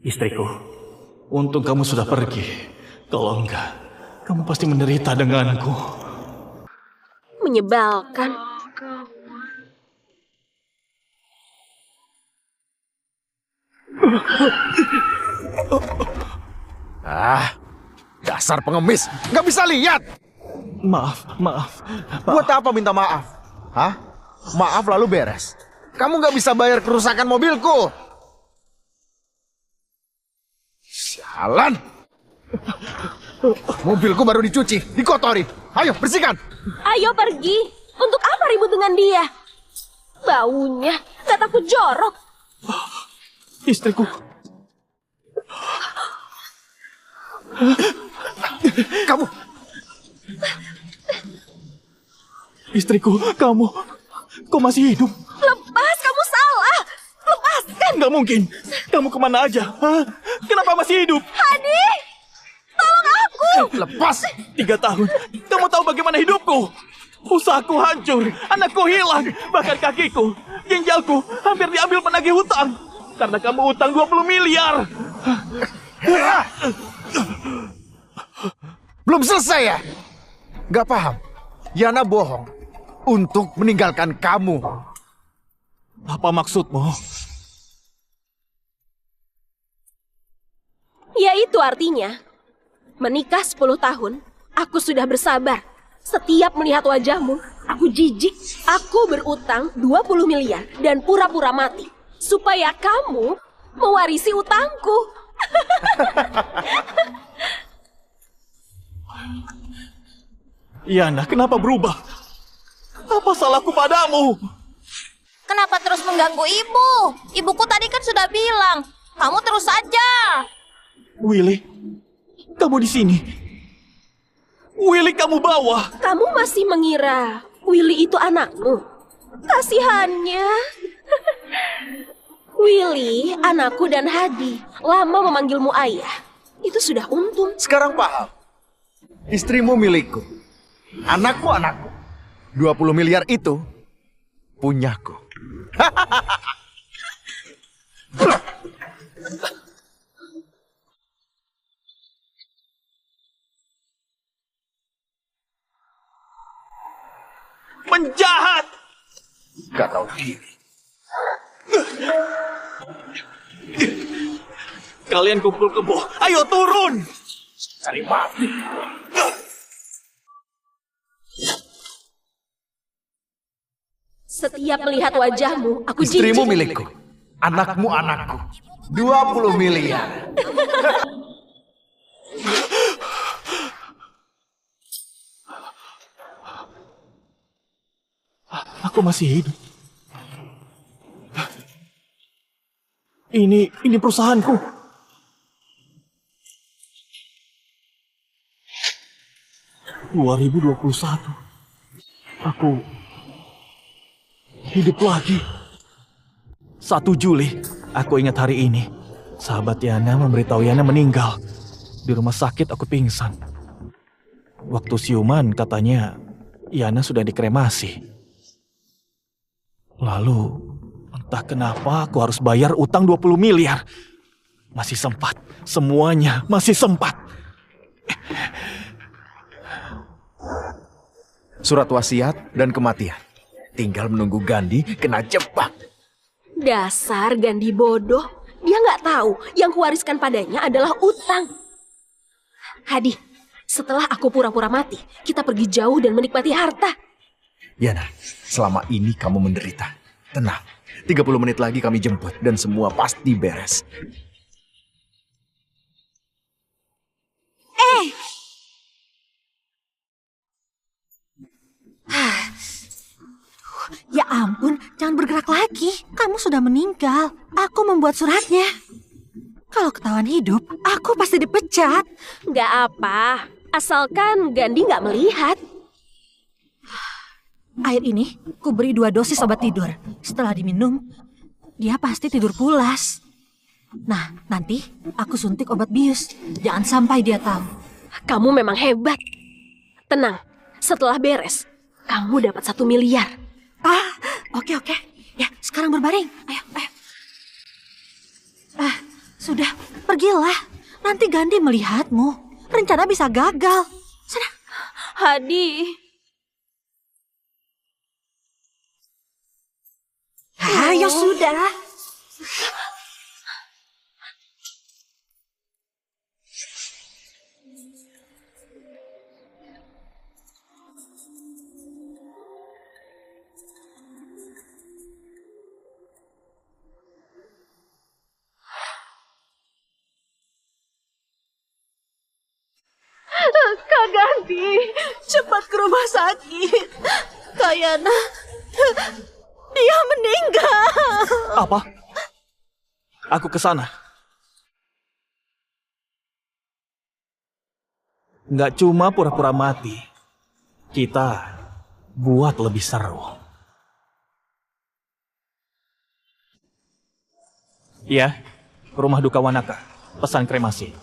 Istriku, untung kamu sudah pergi. Kalau enggak, kamu pasti menderita denganku. Menyebalkan. Dasar pengemis, nggak bisa lihat. Maaf. Buat apa minta maaf? Hah? Maaf lalu beres. Kamu nggak bisa bayar kerusakan mobilku. Sialan. Mobilku baru dicuci, dikotori. Ayo, bersihkan. Ayo pergi. Untuk apa ribut dengan dia? Baunya, gak takut jorok. Istriku. Kamu. Istriku, kamu. Kau masih hidup? Lepas, kamu salah. Lepaskan. Nggak mungkin. Kamu kemana aja? Hah? Kenapa masih hidup? Hadi, tolong aku. Lepas. 3 tahun. Kamu tahu bagaimana hidupku? Usahaku hancur, anakku hilang, bahkan kakiku, ginjalku hampir diambil penagih hutang. Karena kamu utang 20 miliar. Belum selesai ya? Gak paham. Yana bohong untuk meninggalkan kamu. Apa maksudmu? Ya itu artinya, menikah 10 tahun, aku sudah bersabar. Setiap melihat wajahmu, aku jijik. Aku berutang 20 miliar dan pura-pura mati. Supaya kamu mewarisi utangku. Yana, kenapa berubah? Apa salahku padamu? Kenapa terus mengganggu ibu? Ibuku tadi kan sudah bilang, kamu terus saja. Willy, kamu di sini. Willy kamu bawa. Kamu masih mengira Willy itu anakmu? Kasihannya. Willy, anakku dan Hadi, lama memanggilmu ayah. Itu sudah untung. Sekarang paham. Istrimu milikku. Anakmu anakku. 20 miliar itu punyaku. Penjahat! Gak tahu diri. Kalian kumpul kebo. Ayo turun! Cari mati. Setiap melihat wajahmu, aku jijik. Istrimu milikku. Anakmu anakku. 20 miliar. Aku masih hidup. Ini perusahaanku. ...2021. Aku hidup lagi. 1 Juli, aku ingat hari ini. Sahabat Yana memberitahu Yana meninggal. Di rumah sakit aku pingsan. Waktu siuman katanya Yana sudah dikremasi. Lalu, entah kenapa aku harus bayar utang 20 miliar. Masih sempat. Semuanya masih sempat. Surat wasiat dan kematian. Tinggal menunggu Gandhi kena jebak. Dasar Gandhi bodoh. Dia nggak tahu yang kuwariskan padanya adalah utang. Hadi, setelah aku pura-pura mati, kita pergi jauh dan menikmati harta. Yana, selama ini kamu menderita. Tenang, 30 menit lagi kami jemput dan semua pasti beres. Ya ampun, jangan bergerak lagi. Kamu sudah meninggal. Aku membuat suratnya. Kalau ketahuan hidup, aku pasti dipecat. Nggak apa, asalkan Gandhi nggak melihat. Air ini, ku beri 2 dosis obat tidur. Setelah diminum, dia pasti tidur pulas. Nah, nanti aku suntik obat bius. Jangan sampai dia tahu. Kamu memang hebat. Tenang, setelah beres, kamu dapat 1 miliar. Oke. Ya, sekarang berbaring. Ayo. Sudah, pergilah. Nanti Gandhi melihatmu. Rencana bisa gagal. Sana. Hadi. Ayo sudah. Kak Gandhi, cepat ke rumah sakit. Kayana, dia meninggal. Apa? Aku ke sana. Nggak cuma pura-pura mati. Kita buat lebih seru. Iya, rumah duka Wanaka. Pesan kremasi.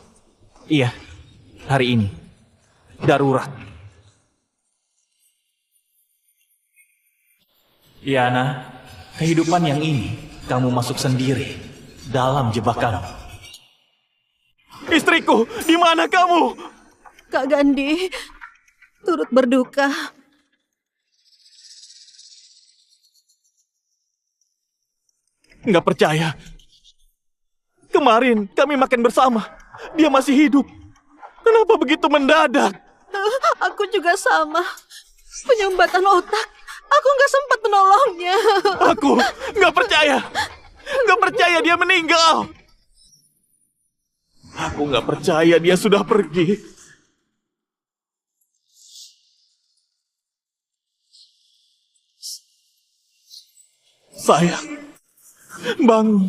Iya, hari ini. Darurat. Yana, kehidupan yang ini kamu masuk sendiri dalam jebakan. Istriku, di mana kamu? Kak Gandhi, turut berduka. Nggak percaya. Kemarin kami makan bersama. Dia masih hidup. Kenapa begitu mendadak? Aku juga sama. Penyumbatan otak. Aku nggak sempat menolongnya. Aku nggak percaya. Nggak percaya dia meninggal. Aku nggak percaya dia sudah pergi. Sayang, bangun.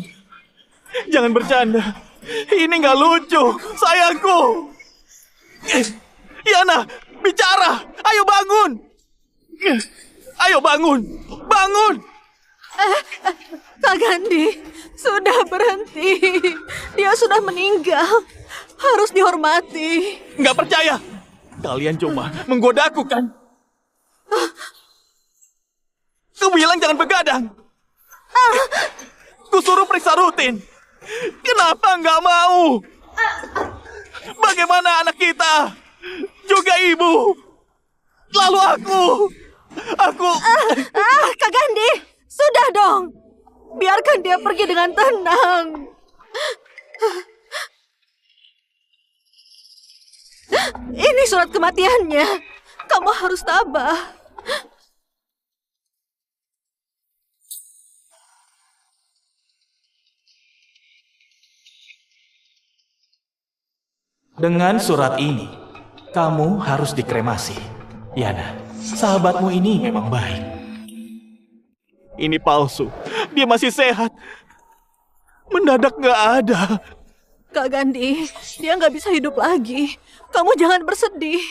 Jangan bercanda. Ini nggak lucu, sayangku. Yana, bicara. Ayo bangun. Ayo bangun. Bangun. Kak Gandhi, sudah berhenti. Dia sudah meninggal. Harus dihormati. Nggak percaya. Kalian cuma menggodaku kan? Kau bilang jangan begadang. Kusuruh periksa rutin. Kenapa nggak mau? Bagaimana anak kita? Juga ibu. Lalu aku... Kak Gandhi, sudah dong. Biarkan dia pergi dengan tenang. Ini surat kematiannya. Kamu harus tabah. Dengan surat ini, kamu harus dikremasi. Yana, sahabatmu ini memang baik. Ini palsu. Dia masih sehat. Mendadak nggak ada. Kak Gandhi, dia nggak bisa hidup lagi. Kamu jangan bersedih.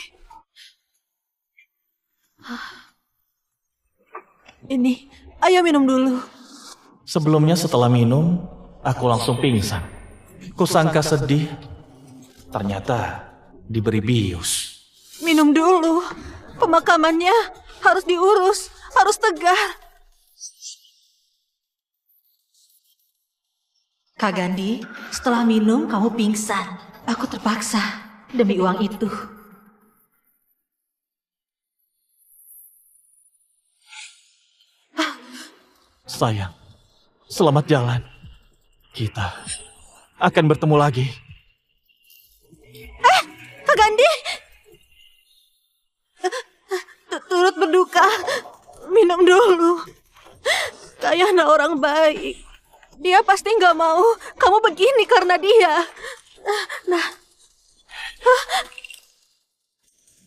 Ini, ayo minum dulu. Sebelumnya setelah minum, aku langsung pingsan. Kusangka sedih. Ternyata diberi bius. Minum dulu. Pemakamannya harus diurus, harus tegar. Kak Gandhi, setelah minum kamu pingsan. Aku terpaksa demi uang itu. Sayang, selamat jalan. Kita akan bertemu lagi. Kak Gandhi! Turut berduka. Minum dulu. Kayaknya orang baik. Dia pasti nggak mau kamu begini karena dia. Nah.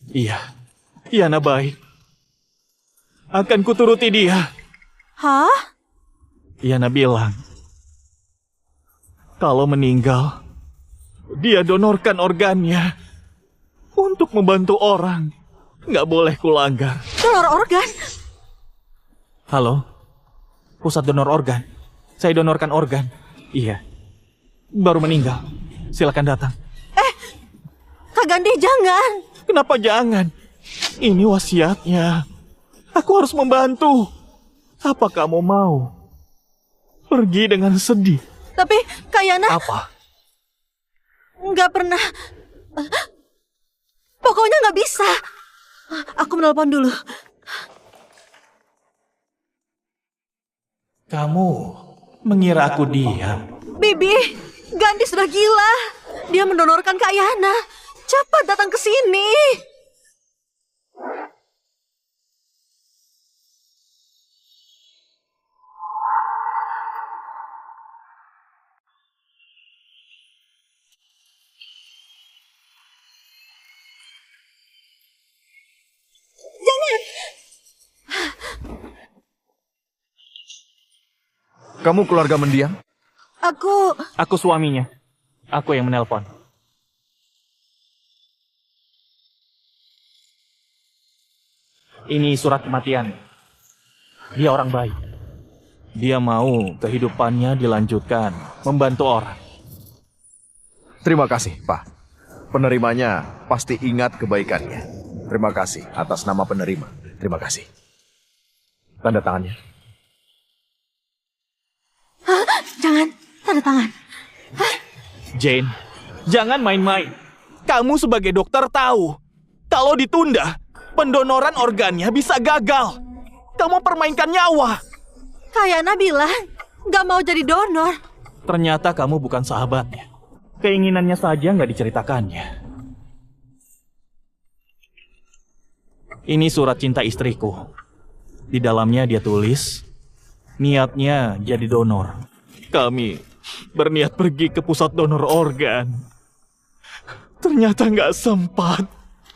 Iya, Yana baik. Akan kuturuti dia. Hah? Yana bilang, kalau meninggal, dia donorkan organnya untuk membantu orang. Nggak boleh kulanggar. Donor organ? Halo, pusat donor organ. Saya donorkan organ. Iya, baru meninggal. Silakan datang. Kak Gandhi, jangan. Kenapa jangan? Ini wasiatnya. Aku harus membantu. Apa kamu mau pergi dengan sedih? Tapi Kayana... Apa? Nggak pernah. Pokoknya nggak bisa. Aku menelpon dulu. Kamu mengira aku diam? Bibi, Gandhi sudah gila. Dia mendonorkan Kak Yana. Cepat datang ke sini. Kamu keluarga mendiang? Aku suaminya. Aku yang menelpon. Ini surat kematian. Dia orang baik. Dia mau kehidupannya dilanjutkan, membantu orang. Terima kasih, Pak. Penerimanya pasti ingat kebaikannya. Terima kasih atas nama penerima. Terima kasih. Tanda tangannya. Jangan, tanda tangan. Jane, jangan main-main. Kamu sebagai dokter tahu, kalau ditunda, pendonoran organnya bisa gagal. Kamu permainkan nyawa. Kak Yana bilang nggak mau jadi donor. Ternyata kamu bukan sahabatnya. Keinginannya saja nggak diceritakannya. Ini surat cinta istriku. Di dalamnya dia tulis, niatnya jadi donor. Kami berniat pergi ke pusat donor organ. Ternyata nggak sempat.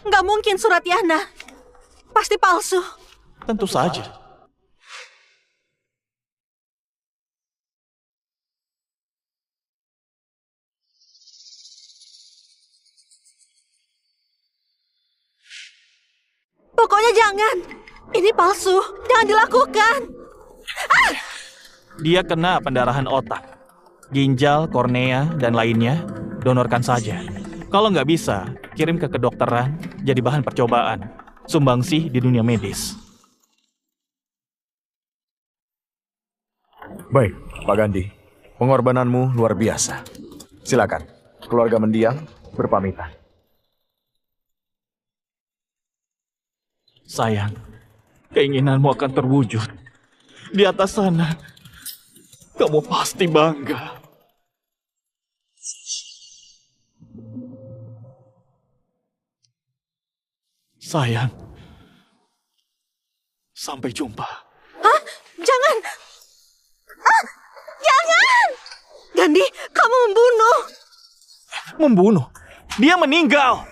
Nggak mungkin surat Yana. Pasti palsu. Tentu saja. Pokoknya jangan. Ini palsu. Jangan dilakukan. Dia kena pendarahan otak, ginjal, kornea, dan lainnya, donorkan saja. Kalau nggak bisa, kirim ke kedokteran, jadi bahan percobaan. Sumbangsih di dunia medis. Baik, Pak Gandhi. Pengorbananmu luar biasa. Silakan, keluarga mendiang berpamitan. Sayang, keinginanmu akan terwujud. Di atas sana, kamu pasti bangga. Sayang, sampai jumpa. Hah? Jangan. Jangan. Gandhi, kamu membunuh. Membunuh? Dia meninggal.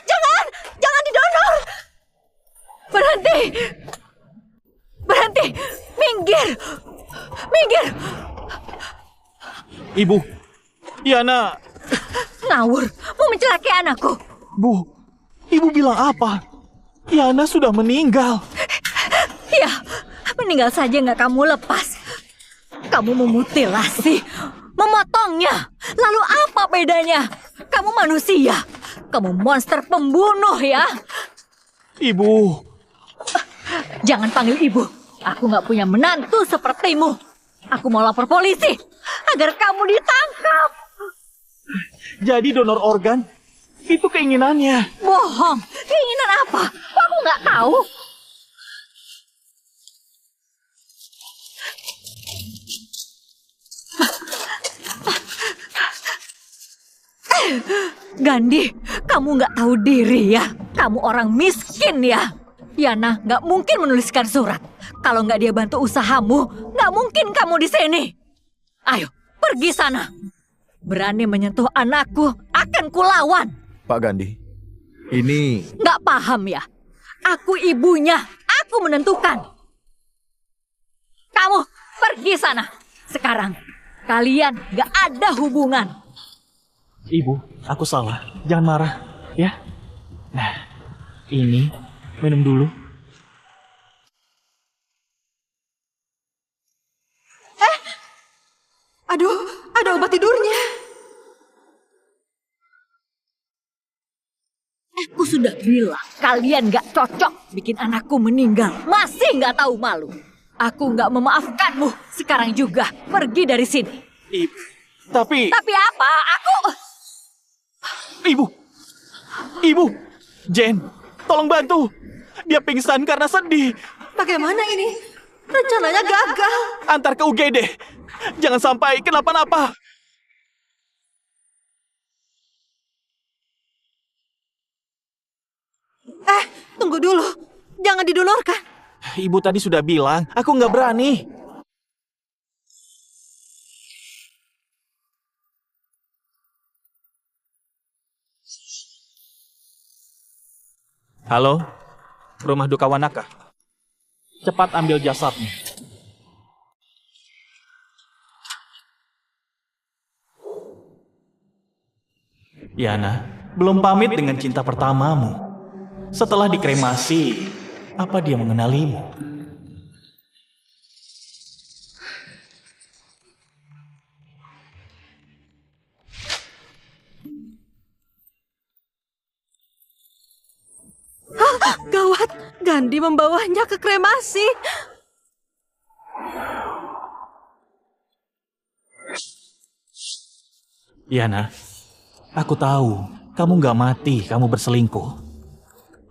Jangan. Jangan didonor. Berhenti. Berhenti. Minggir. Minggir. Ibu, Yana. Ngawur. Mau mencelakai anakku. Bu, ibu bilang apa? Yana sudah meninggal. Ya, meninggal saja nggak kamu lepas. Kamu memutilasi, memotongnya. Lalu apa bedanya? Kamu manusia. Kamu monster pembunuh ya. Ibu, Jangan panggil ibu. Aku nggak punya menantu sepertimu. Aku mau lapor polisi agar kamu ditangkap. jadi donor organ itu keinginannya. Bohong. Keinginan apa? Kok aku nggak tahu? Gandhi, kamu nggak tahu diri ya. Kamu orang miskin ya. Yana nggak mungkin menuliskan surat. Kalau nggak dia bantu usahamu, nggak mungkin kamu di sini. Ayo, pergi sana. Berani menyentuh anakku, akan kulawan. Pak Gandhi, ini... Nggak paham ya? Aku ibunya, aku menentukan. Kamu pergi sana. Sekarang, kalian nggak ada hubungan. Ibu, aku salah. Jangan marah, ya. Nah, ini minum dulu. Aduh, ada obat tidurnya. Aku sudah bilang, kalian gak cocok bikin anakku meninggal. Masih gak tahu malu. Aku gak memaafkanmu. Sekarang juga, pergi dari sini. Ibu, tapi Tapi apa? Aku... ibu, ibu, Jen, tolong bantu. Dia pingsan karena sedih. Bagaimana ini? Rencananya gagal. Antar ke UGD. Jangan sampai kenapa-napa. Tunggu dulu. Jangan didonorkan. Ibu tadi sudah bilang, aku nggak berani. Halo, rumah duka Wanaka. Cepat ambil jasadnya. Yana, belum pamit dengan cinta pertamamu. Setelah dikremasi, apa dia mengenalimu? Gawat, Gandhi membawanya ke kremasi. Yana, aku tahu kamu nggak mati, kamu berselingkuh.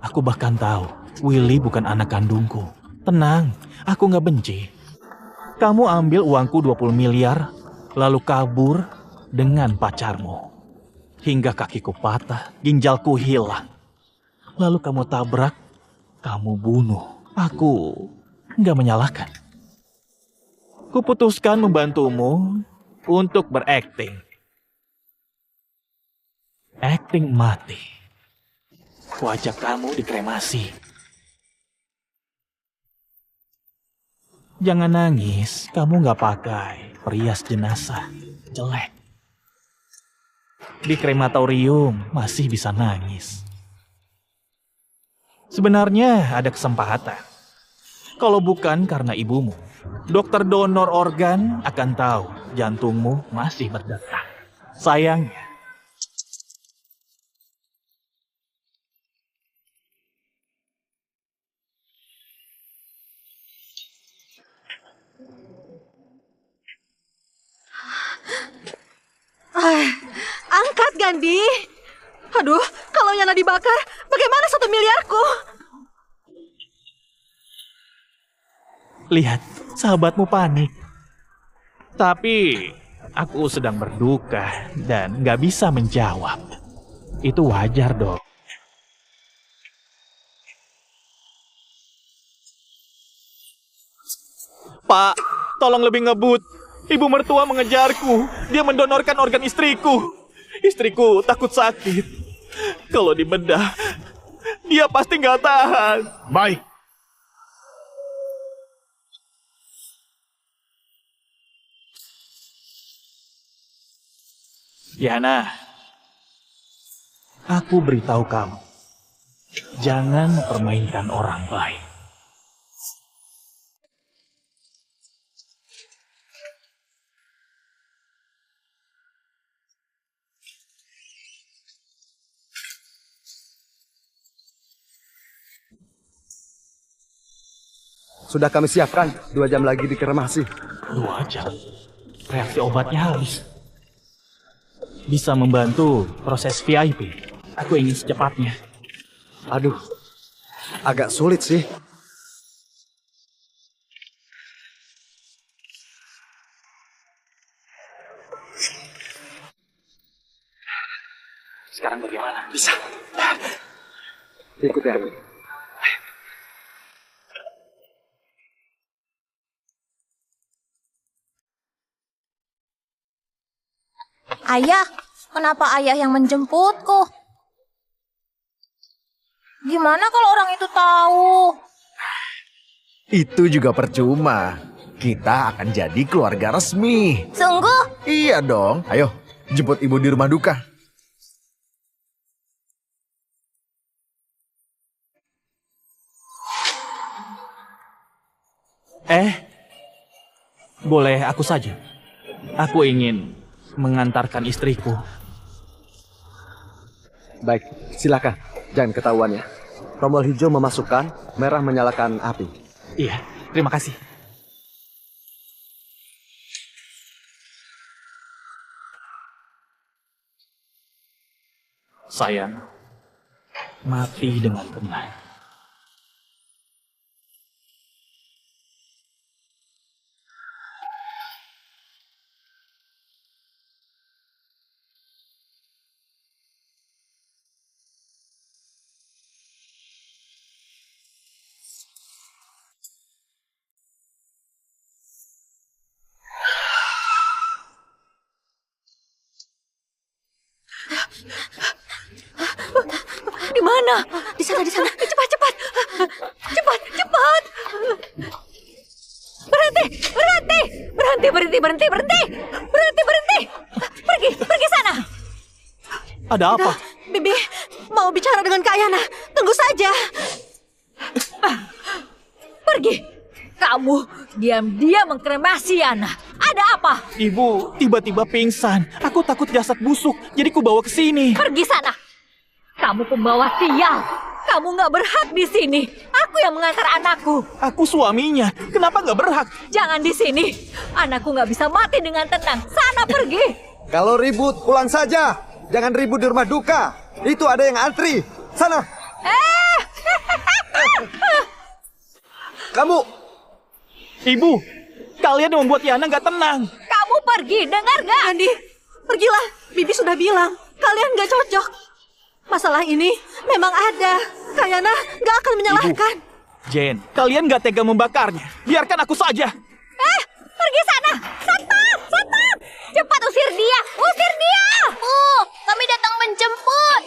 Aku bahkan tahu Willy bukan anak kandungku. Tenang, aku nggak benci. Kamu ambil uangku 20 miliar, lalu kabur dengan pacarmu. Hingga kakiku patah, ginjalku hilang. Lalu kamu tabrak, kamu bunuh. Aku nggak menyalahkan. Kuputuskan membantumu untuk berakting. Akting mati. Wajah kamu dikremasi. Jangan nangis, kamu nggak pakai perias jenazah. Jelek. Di krematorium masih bisa nangis. Sebenarnya ada kesempatan. Kalau bukan karena ibumu, dokter donor organ akan tahu jantungmu masih berdetak. Sayangnya, Angkat, Gandhi. Aduh, kalau Yana dibakar, bagaimana 1 miliarku? lihat, sahabatmu panik. Tapi aku sedang berduka dan nggak bisa menjawab. Itu wajar dong. Pak, tolong lebih ngebut. Ibu mertua mengejarku. Dia mendonorkan organ istriku. Istriku takut sakit. Kalau dibedah, dia pasti nggak tahan. Baik. Yana, aku beritahu kamu. Jangan mempermainkan orang lain. Sudah kami siapkan, 2 jam lagi dikremasi. 2 jam. Reaksi obatnya habis. Bisa membantu proses VIP. Aku ingin secepatnya. Aduh, agak sulit sih. Sekarang bagaimana? Bisa. Ikut ya. Ayah, kenapa ayah yang menjemputku? Gimana kalau orang itu tahu? Itu juga percuma. Kita akan jadi keluarga resmi. Sungguh? Iya dong. Ayo, jemput ibu di rumah duka. Boleh aku saja. Aku ingin mengantarkan istriku. Baik, silakan. Jangan ketahuan ya. Tombol hijau memasukkan, merah menyalakan api. Iya, terima kasih. Sayang, mati dengan tenang. Di mana? Di sana, di sana. Cepat, cepat. Cepat, cepat. Berhenti, berhenti. Berhenti, berhenti, berhenti, berhenti. Berhenti, berhenti. Pergi, pergi sana. Ada apa? Bibi mau bicara dengan Kak Yana. Tunggu saja. Pergi. Kamu diam-diam mengkremasi Yana. Ada apa? Ibu tiba-tiba pingsan. Aku takut jasad busuk, jadi ku bawa ke sini. Pergi sana. Kamu pembawa sial. Kamu nggak berhak di sini. Aku yang mengantar anakku. Aku suaminya. Kenapa nggak berhak? Jangan di sini. Anakku nggak bisa mati dengan tenang. Sana pergi. Kalau ribut, pulang saja. Jangan ribut di rumah duka. Itu ada yang antri. Sana. Kamu. Ibu, kalian yang membuat Yana nggak tenang. Kamu pergi, dengar nggak? Andi, pergilah. Bibi sudah bilang kalian nggak cocok. Masalah ini memang ada. Kak Yana nggak akan menyalahkan. Jen, kalian nggak tega membakarnya. Biarkan aku saja. Pergi sana. Satpam, satpam. Cepat usir dia. Usir dia. Kami datang menjemput.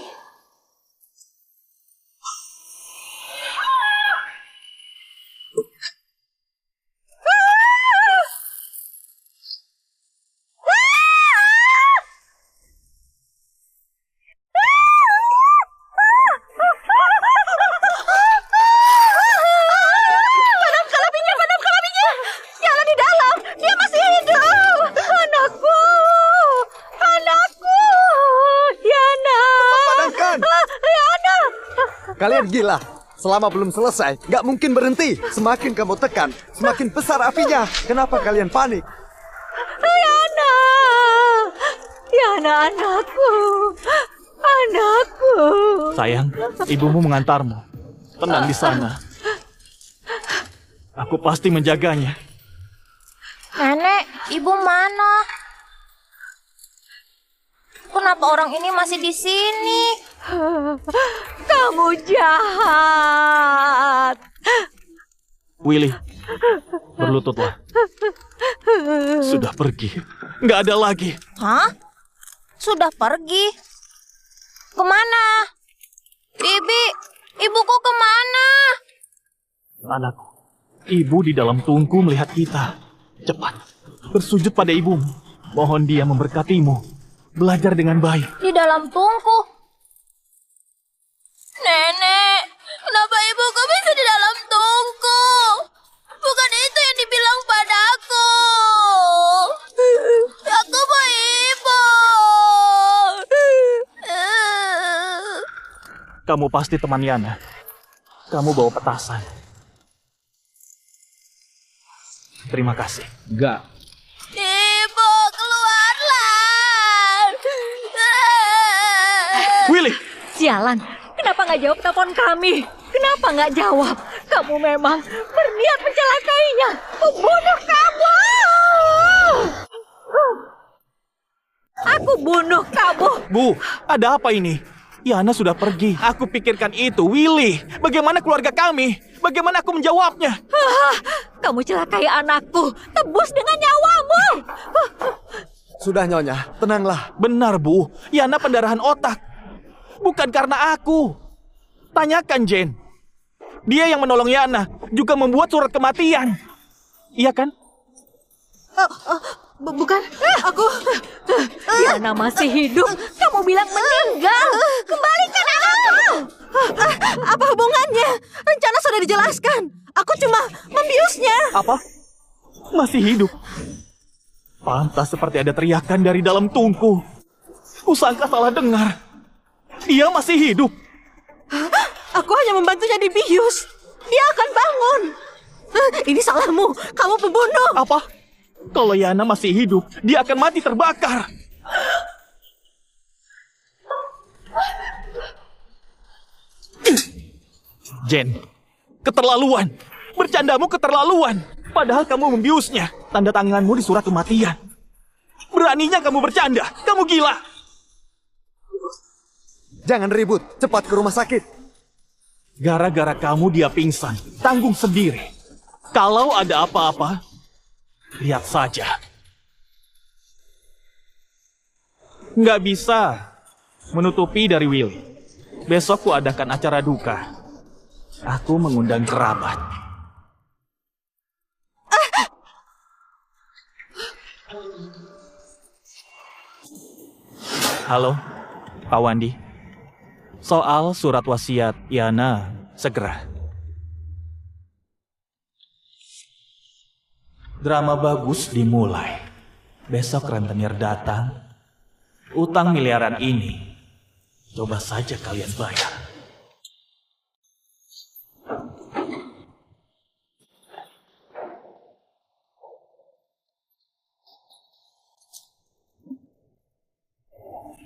Kalian gila. Selama belum selesai, nggak mungkin berhenti. Semakin kamu tekan, semakin besar apinya. Kenapa kalian panik? Yana. Yana anakku. Anakku. Sayang, ibumu mengantarmu. Tenang di sana. Aku pasti menjaganya. Nenek, ibu mana? Kenapa orang ini masih di sini? Kamu jahat. Willy, berlututlah. Sudah pergi. Nggak ada lagi. Hah? Sudah pergi? Kemana? Bibi, ibuku kemana? Anakku, ibu di dalam tungku melihat kita. Cepat, bersujud pada ibumu. Mohon dia memberkatimu. Belajar dengan baik. Di dalam tungku. Nenek, kenapa ibuku bisa di dalam tungku? Bukan itu yang dibilang padaku. Aku mau ibu. Kamu pasti teman Yana. Kamu bawa petasan. Terima kasih. Enggak. Ibu, keluarlah. Willy! Sialan, kenapa nggak jawab telepon kami? Kenapa nggak jawab? Kamu memang berniat mencelakainya, membunuh kamu. Aku bunuh kamu. Bu, ada apa ini? Yana sudah pergi. Aku pikirkan itu, Willy. Bagaimana keluarga kami? Bagaimana aku menjawabnya? Kamu celakai anakku, tebus dengan nyawamu. Sudah Nyonya, tenanglah. Benar, Bu. Yana pendarahan otak. Bukan karena aku. Tanyakan Jane. Dia yang menolong Yana, juga membuat surat kematian. Iya kan? Bukan, aku... Yana masih hidup. Kamu bilang meninggal. Kembalikan anakku. Apa hubungannya? Rencana sudah dijelaskan. Aku cuma membiusnya. Apa? Masih hidup. Pantas seperti ada teriakan dari dalam tungku. Kusangka salah dengar. Dia masih hidup. Aku hanya membantunya dibius. Dia akan bangun. Ini salahmu. Kamu pembunuh. Apa? Kalau Yana masih hidup, dia akan mati terbakar. Jen, keterlaluan. Bercandamu keterlaluan. Padahal kamu membiusnya. Tanda tanganmu di surat kematian. Beraninya kamu bercanda. Kamu gila. Jangan ribut, cepat ke rumah sakit. Gara-gara kamu dia pingsan. Tanggung sendiri. Kalau ada apa-apa, lihat saja. Nggak bisa menutupi dari Willy. Besok ku adakan acara duka. Aku mengundang kerabat. Halo, Pak Wandi. Soal surat wasiat Yana, segera. Drama bagus dimulai. Besok rentenir datang. Utang miliaran ini, coba saja kalian bayar.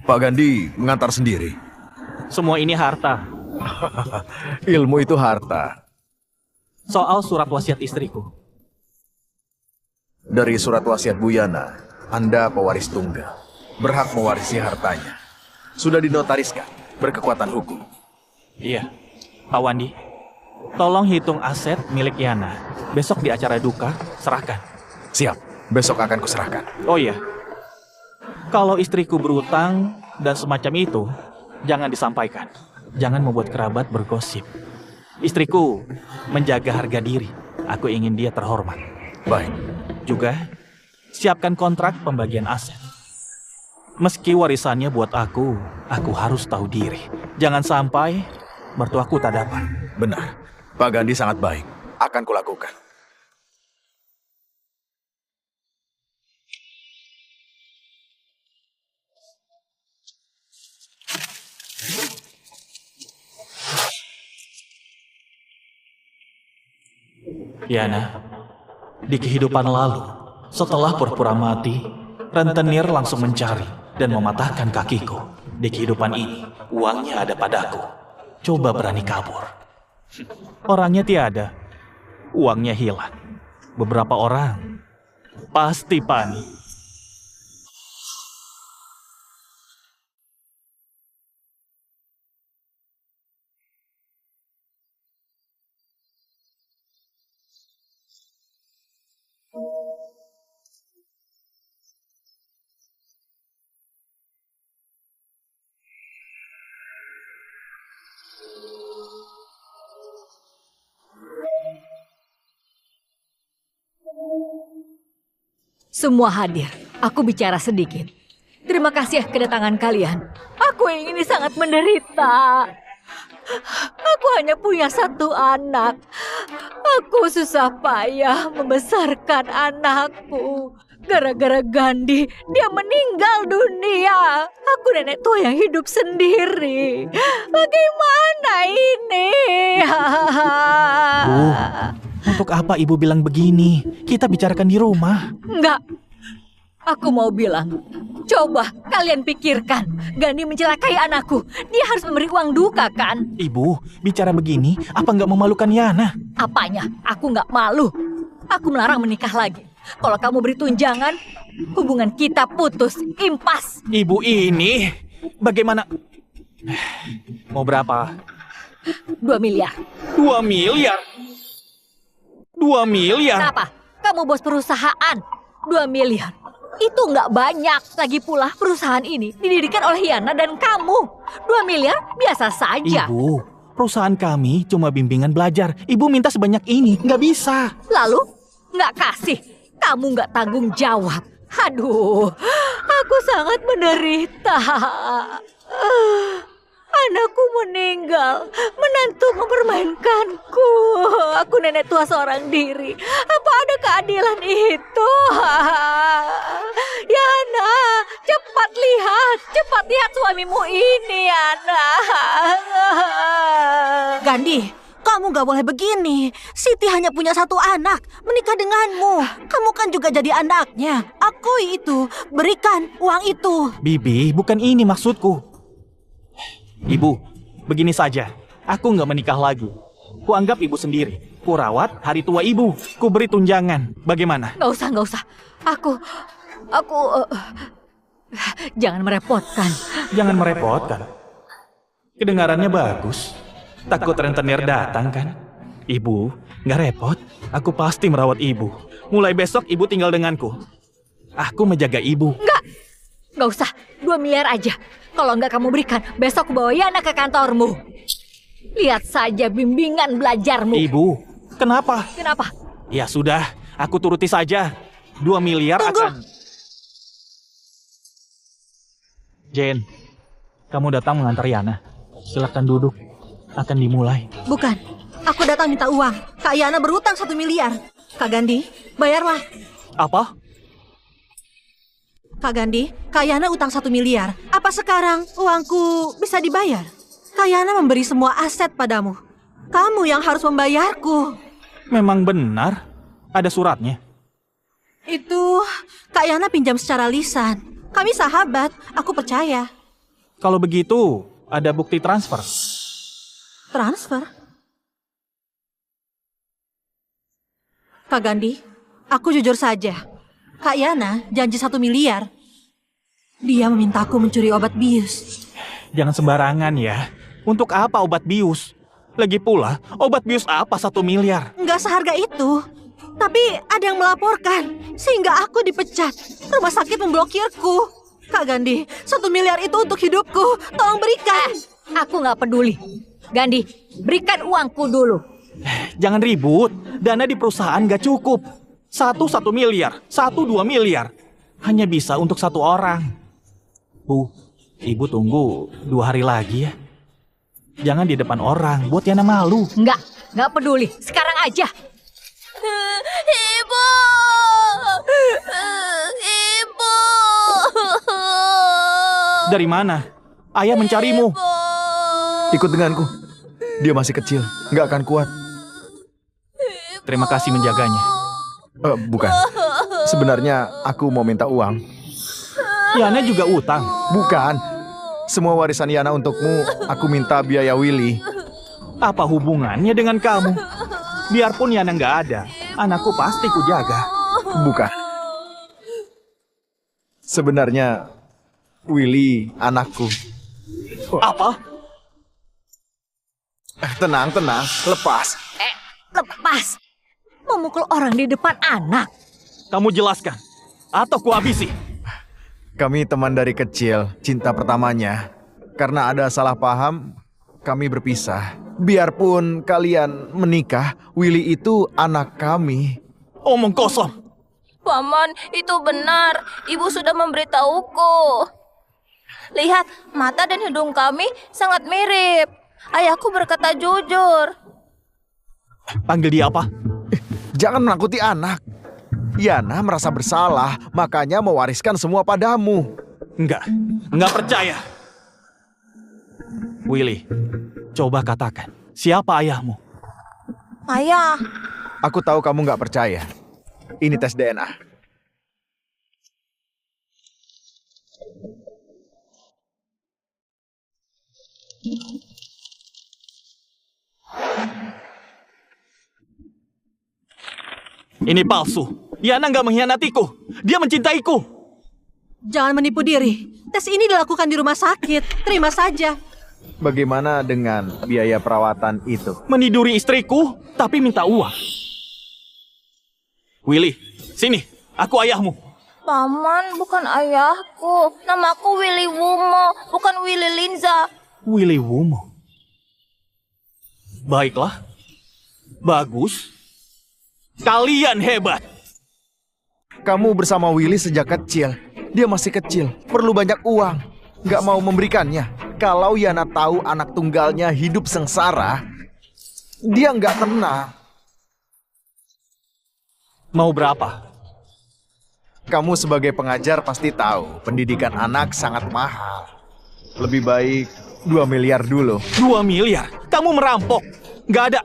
Pak Gandhi mengantar sendiri. Semua ini harta. Ilmu itu harta. Soal surat wasiat istriku. Dari surat wasiat Bu Yana, Anda pewaris tunggal. Berhak mewarisi hartanya. Sudah dinotariskan, berkekuatan hukum. Iya, Pak Wandi. Tolong hitung aset milik Yana. Besok di acara duka, serahkan. Siap, besok akan kuserahkan. Oh iya, kalau istriku berutang dan semacam itu, jangan disampaikan. Jangan membuat kerabat bergosip. Istriku menjaga harga diri. Aku ingin dia terhormat. Baik. Juga, siapkan kontrak pembagian aset. Meski warisannya buat aku harus tahu diri. Jangan sampai mertuaku tak dapat. Benar. Pak Gandhi sangat baik. Akan kulakukan. Yana, di kehidupan lalu, setelah pura-pura mati, rentenir langsung mencari dan mematahkan kakiku. Di kehidupan ini, uangnya ada padaku. Coba berani kabur. Orangnya tiada, uangnya hilang. Beberapa orang pasti panik. Semua hadir. Aku bicara sedikit. Terima kasih kedatangan kalian. Aku ini sangat menderita. Aku hanya punya satu anak. Aku susah payah membesarkan anakku. Gara-gara Gandhi, dia meninggal dunia. Aku nenek tua yang hidup sendiri. Bagaimana ini? Bu, untuk apa ibu bilang begini? Kita bicarakan di rumah. Enggak. Aku mau bilang, coba kalian pikirkan. Gandhi mencelakai anakku. Dia harus memberi uang duka kan? Ibu, bicara begini, apa nggak memalukan Yana? Apanya? Aku nggak malu. Aku melarang menikah lagi. Kalau kamu beri tunjangan, hubungan kita putus, impas. Ibu ini, bagaimana? Mau berapa? 2 miliar. 2 miliar? 2 miliar? Kenapa? Kamu bos perusahaan. 2 miliar. Itu nggak banyak. Lagi pula perusahaan ini didirikan oleh Yana dan kamu. 2 miliar biasa saja. Ibu, perusahaan kami cuma bimbingan belajar. Ibu minta sebanyak ini, nggak bisa. Lalu nggak kasih. Kamu nggak tanggung jawab. Aduh, aku sangat menderita. Anakku meninggal, menantu mempermainkanku. Aku nenek tua seorang diri. Apa ada keadilan itu? Yana, cepat lihat suamimu ini, Yana. Gandhi, kamu gak boleh begini. Siti hanya punya satu anak, menikah denganmu. Kamu kan juga jadi anaknya. Akui itu, berikan uang itu. Bibi, bukan ini maksudku. Ibu, begini saja. Aku nggak menikah lagi. Kuanggap ibu sendiri. Kurawat hari tua ibu. Ku beri tunjangan. Bagaimana? Nggak usah. Aku, jangan merepotkan. Jangan merepotkan. Kedengarannya bagus. Takut rentenir datang kan? Ibu, nggak repot. Aku pasti merawat ibu. Mulai besok ibu tinggal denganku. Aku menjaga ibu. Nggak usah, 2 miliar aja. Kalau nggak kamu berikan, besok aku bawa Yana ke kantormu. Lihat saja bimbingan belajarmu. Ibu, kenapa? Kenapa? Ya sudah, aku turuti saja. 2 miliar akan... Jane, kamu datang mengantar Yana. Silakan duduk. Akan dimulai. Bukan, aku datang minta uang. Kak Yana berutang 1 miliar. Kak Gandhi, bayarlah. Apa? Kak Gandhi, Kak Yana utang 1 miliar. Apa sekarang uangku bisa dibayar? Kak Yana memberi semua aset padamu. Kamu yang harus membayarku. Memang benar. Ada suratnya. Itu Kak Yana pinjam secara lisan. Kami sahabat, aku percaya. Kalau begitu, ada bukti transfer. Transfer? Kak Gandhi, aku jujur saja. Kak Yana janji 1 miliar. Dia memintaku mencuri obat bius. Jangan sembarangan ya. Untuk apa obat bius? Lagi pula, obat bius apa 1 miliar? Nggak seharga itu. Tapi ada yang melaporkan, sehingga aku dipecat. Rumah sakit memblokirku. Kak Gandhi, 1 miliar itu untuk hidupku. Tolong berikan. Aku nggak peduli. Gandhi, berikan uangku dulu. Jangan ribut. Dana di perusahaan gak cukup. 1 miliar, 2 miliar. Hanya bisa untuk 1 orang. Bu, ibu tunggu 2 hari lagi ya. Jangan di depan orang, buat Yana malu. Nggak peduli. Sekarang aja. Ibu! Ibu! Dari mana? Ayah mencarimu. Ikut denganku. Dia masih kecil, nggak akan kuat. Terima kasih menjaganya. Bukan. Sebenarnya aku mau minta uang. Yana juga utang. Bukan. Semua warisan Yana untukmu, aku minta biaya Willy. Apa hubungannya dengan kamu? Biarpun Yana nggak ada, anakku pasti kujaga. Bukan. Sebenarnya Willy anakku. Apa? Tenang, lepas. Lepas. Memukul orang di depan anak. Kamu jelaskan, atau kuhabisi. Kami teman dari kecil, cinta pertamanya. Karena ada salah paham, kami berpisah. Biarpun kalian menikah, Willy itu anak kami. Omong kosong. Paman, itu benar. Ibu sudah memberitahuku. Lihat, mata dan hidung kami sangat mirip. Ayahku berkata jujur. Panggil dia apa? Jangan menakuti anak. Yana merasa bersalah, makanya mewariskan semua padamu. Enggak percaya. Willy, coba katakan, siapa ayahmu? Ayah. Aku tahu kamu nggak percaya. Ini tes DNA. Ini palsu. Yana nggak mengkhianatiku. Dia mencintaiku. Jangan menipu diri. Tes ini dilakukan di rumah sakit. Terima saja. Bagaimana dengan biaya perawatan itu? Meniduri istriku, tapi minta uang. Willy, sini. Aku ayahmu. Paman, bukan ayahku. Namaku Willy Wumo, bukan Willy Linza. Willy Wumo. Baiklah. Bagus. Kalian hebat. Kamu bersama Willy sejak kecil. Dia masih kecil, perlu banyak uang. Nggak mau memberikannya. Kalau Yana tahu anak tunggalnya hidup sengsara, dia nggak tenang. Mau berapa? Kamu sebagai pengajar pasti tahu, pendidikan anak sangat mahal. Lebih baik 2 miliar dulu. 2 miliar? Kamu merampok? Nggak ada.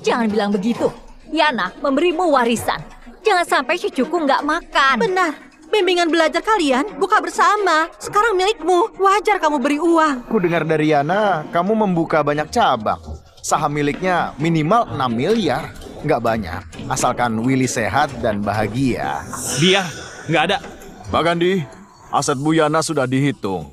Jangan bilang begitu. Yana memberimu warisan. Jangan sampai cucuku nggak makan. Benar. Bimbingan belajar kalian buka bersama. Sekarang milikmu. Wajar kamu beri uang. Ku dengar dari Yana, kamu membuka banyak cabang. Saham miliknya minimal 6 miliar. Nggak banyak, asalkan Willy sehat dan bahagia. Biar, nggak ada. Pak Gandhi, aset Bu Yana sudah dihitung.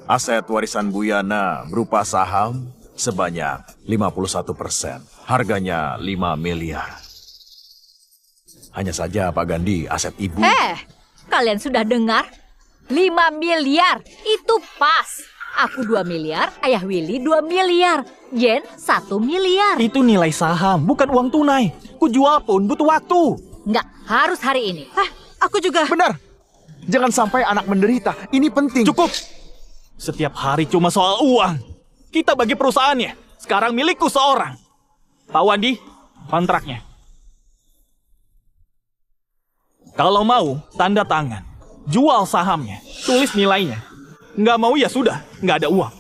Aset warisan Bu Yana berupa saham sebanyak 51%. Harganya 5 miliar. Hanya saja Pak Gandhi, aset Ibu... Kalian sudah dengar? 5 miliar, itu pas. Aku 2 miliar, Ayah Willy 2 miliar, Yen 1 miliar. Itu nilai saham, bukan uang tunai. Ku jual pun butuh waktu. Nggak, harus hari ini. Aku juga. Benar. Jangan sampai anak menderita. Ini penting. Cukup. Setiap hari cuma soal uang. Kita bagi perusahaannya. Sekarang milikku seorang. Pak Wandi, kontraknya. Kalau mau, tanda tangan. Jual sahamnya. Tulis nilainya. Nggak mau ya sudah, nggak ada uang.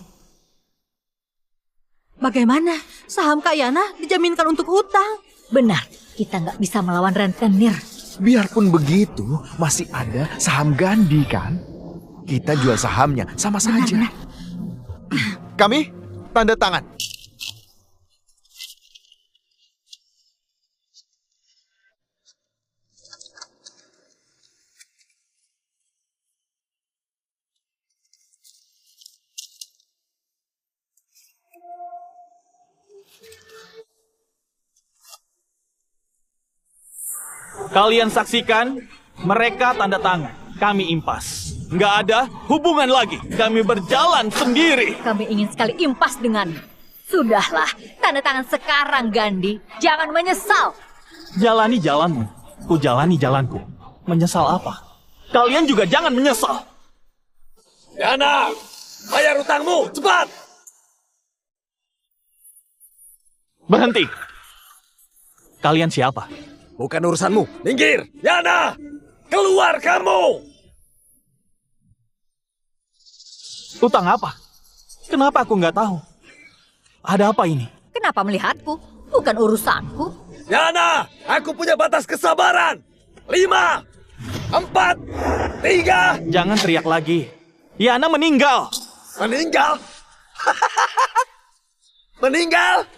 Bagaimana? Saham Kak Yana dijaminkan untuk utang. Benar, kita nggak bisa melawan rentenir. Biarpun begitu, masih ada saham Gandhi kan? Kita jual sahamnya, sama saja. Kami tanda tangan. Kalian saksikan, mereka tanda tangan. Kami impas. Nggak ada hubungan lagi. Kami berjalan sendiri. Kami ingin sekali impas denganmu. Sudahlah, tanda tangan sekarang, Gandhi. Jangan menyesal. Jalani jalanmu. Ku jalani jalanku. Menyesal apa? Kalian juga jangan menyesal. Yana, bayar utangmu, cepat! Berhenti. Kalian siapa? Bukan urusanmu, minggir! Yana, keluar kamu! Utang apa? Kenapa aku nggak tahu? Ada apa ini? Kenapa melihatku? Bukan urusanku. Yana, aku punya batas kesabaran. 5, 4, 3. Jangan teriak lagi. Yana meninggal. Meninggal? Meninggal?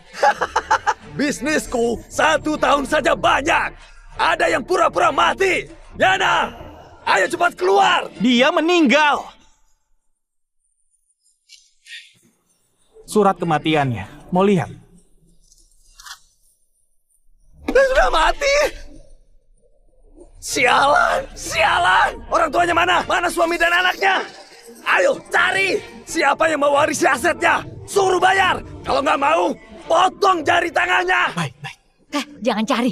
Bisnisku 1 tahun saja banyak. Ada yang pura-pura mati. Yana, ayo cepat keluar. Dia meninggal. Surat kematiannya. Mau lihat? Dia sudah mati. Sialan, sialan. Orang tuanya mana? Mana suami dan anaknya? Ayo cari. Siapa yang mewarisi asetnya? Suruh bayar. Kalau nggak mau, potong jari tangannya. Baik, baik. Jangan cari.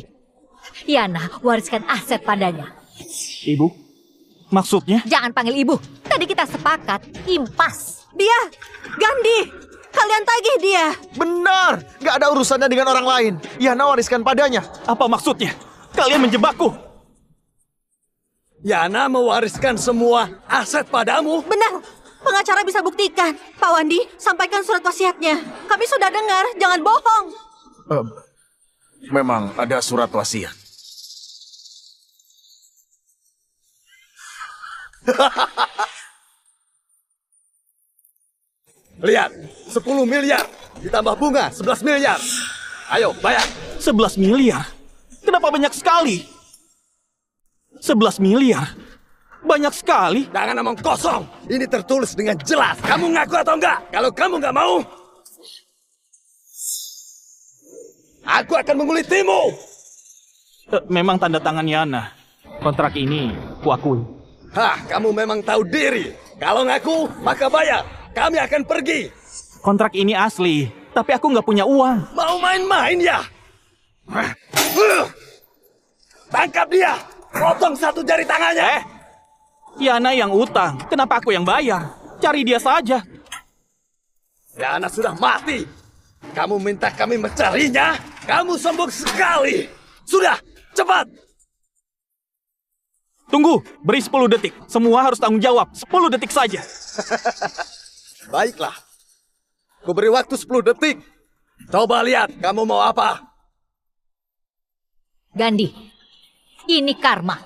Yana, wariskan aset padanya. Ibu, maksudnya? Jangan panggil ibu. Tadi kita sepakat, impas. Dia, Gandhi. Kalian tagih dia. Benar, nggak ada urusannya dengan orang lain. Yana wariskan padanya. Apa maksudnya? Kalian menjebakku. Yana mewariskan semua aset padamu. Benar. Pengacara bisa buktikan. Pak Wandi, sampaikan surat wasiatnya. Kami sudah dengar, jangan bohong. Memang ada surat wasiat. Lihat, 10 miliar ditambah bunga 11 miliar. Ayo, bayar. 11 miliar? Kenapa banyak sekali? 11 miliar? Banyak sekali. Jangan ngomong kosong. Ini tertulis dengan jelas. Kamu ngaku atau enggak? Kalau kamu enggak mau, aku akan mengulitimu. Memang tanda tangan Yana. Kontrak ini kuakui. Hah, kamu memang tahu diri. Kalau ngaku, maka bayar. Kami akan pergi. Kontrak ini asli, tapi aku nggak punya uang. Mau main-main ya? Tangkap dia. Potong 1 jari tangannya. Yana yang utang, kenapa aku yang bayar? Cari dia saja. Yana sudah mati. Kamu minta kami mencarinya? Kamu sombong sekali. Sudah, cepat. Tunggu, beri 10 detik. Semua harus tanggung jawab. 10 detik saja. Baiklah. Ku beri waktu 10 detik. Coba lihat, kamu mau apa? Gandhi, ini karma.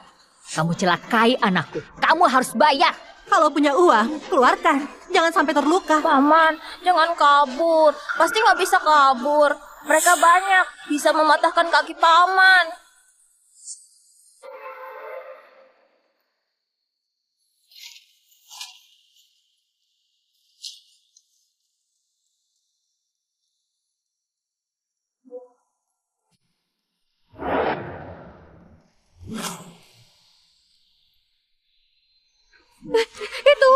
Kamu celakai anakku. Kamu harus bayar. Kalau punya uang, keluarkan. Jangan sampai terluka. Paman, jangan kabur. Pasti nggak bisa kabur. Mereka banyak, bisa mematahkan kaki paman. Itu.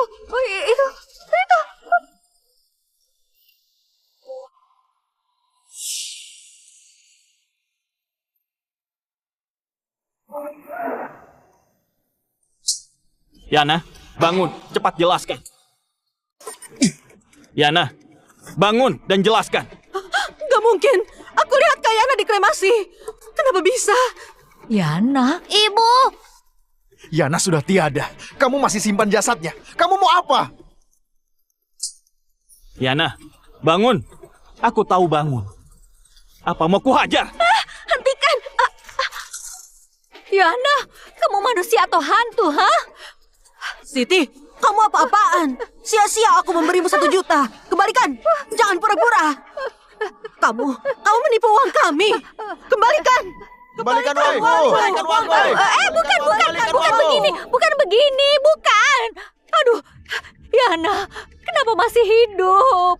Yana, bangun, cepat jelaskan. Yana, bangun dan jelaskan. Gak mungkin. Aku lihat Kak Yana dikremasi. Kenapa bisa? Yana, Ibu, Yana sudah tiada. Kamu masih simpan jasadnya. Kamu mau apa? Yana, bangun. Aku tahu bangun. Apa mau kuhajar? hentikan. Yana, kamu manusia atau hantu, ha? Siti, kamu apa-apaan? Sia-sia aku memberimu 1 juta. Kembalikan. Jangan pura-pura. Kamu menipu uang kami. Kembalikan. Kembalikan uangku. Kembalikan uangku. Bukan begini, bukan. Aduh, Yana, kenapa masih hidup?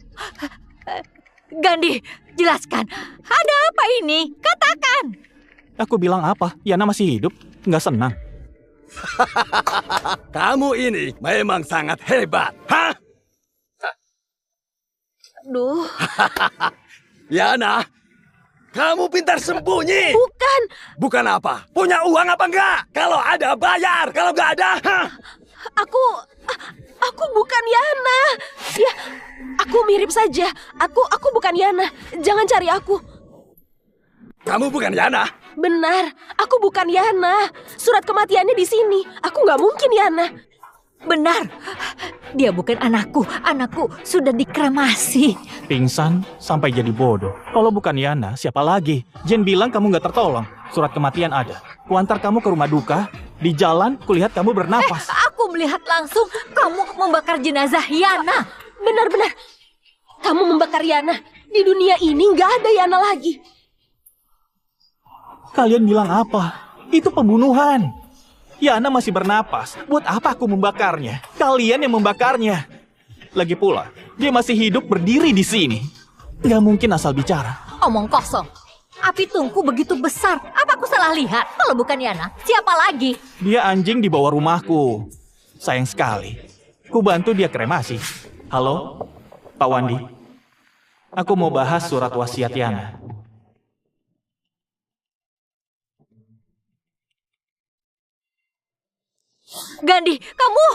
Gandhi, jelaskan. Ada apa ini? Katakan. Aku bilang apa? Yana masih hidup? Nggak senang. Kamu ini memang sangat hebat. Hah? Aduh, Yana, kamu pintar sembunyi. bukan. Bukan apa? Punya uang apa enggak? Kalau ada bayar, kalau enggak ada, hah? Aku bukan Yana. Ya, aku mirip saja. Aku bukan Yana. Jangan cari aku. Kamu bukan Yana? Benar, aku bukan Yana. Surat kematiannya di sini. Aku nggak mungkin Yana. Benar, dia bukan anakku. Anakku sudah dikremasi. Pingsan sampai jadi bodoh. Kalau bukan Yana, siapa lagi? Jen bilang kamu nggak tertolong. Surat kematian ada. Kuantar kamu ke rumah duka. Di jalan, kulihat kamu bernapas. Aku melihat langsung kamu membakar jenazah Yana. Benar-benar. Kamu membakar Yana. Di dunia ini nggak ada Yana lagi. Kalian bilang apa? Itu pembunuhan. Yana masih bernapas. Buat apa aku membakarnya? Kalian yang membakarnya. Lagi pula, dia masih hidup berdiri di sini. Nggak mungkin asal bicara. Omong kosong. Api tungku begitu besar. Apa aku salah lihat? Kalau bukan Yana, siapa lagi? Dia anjing di bawah rumahku. Sayang sekali. Ku bantu dia kremasi. Halo, Pak Wandi. Aku mau bahas surat wasiat Yana. Gandhi, kamu...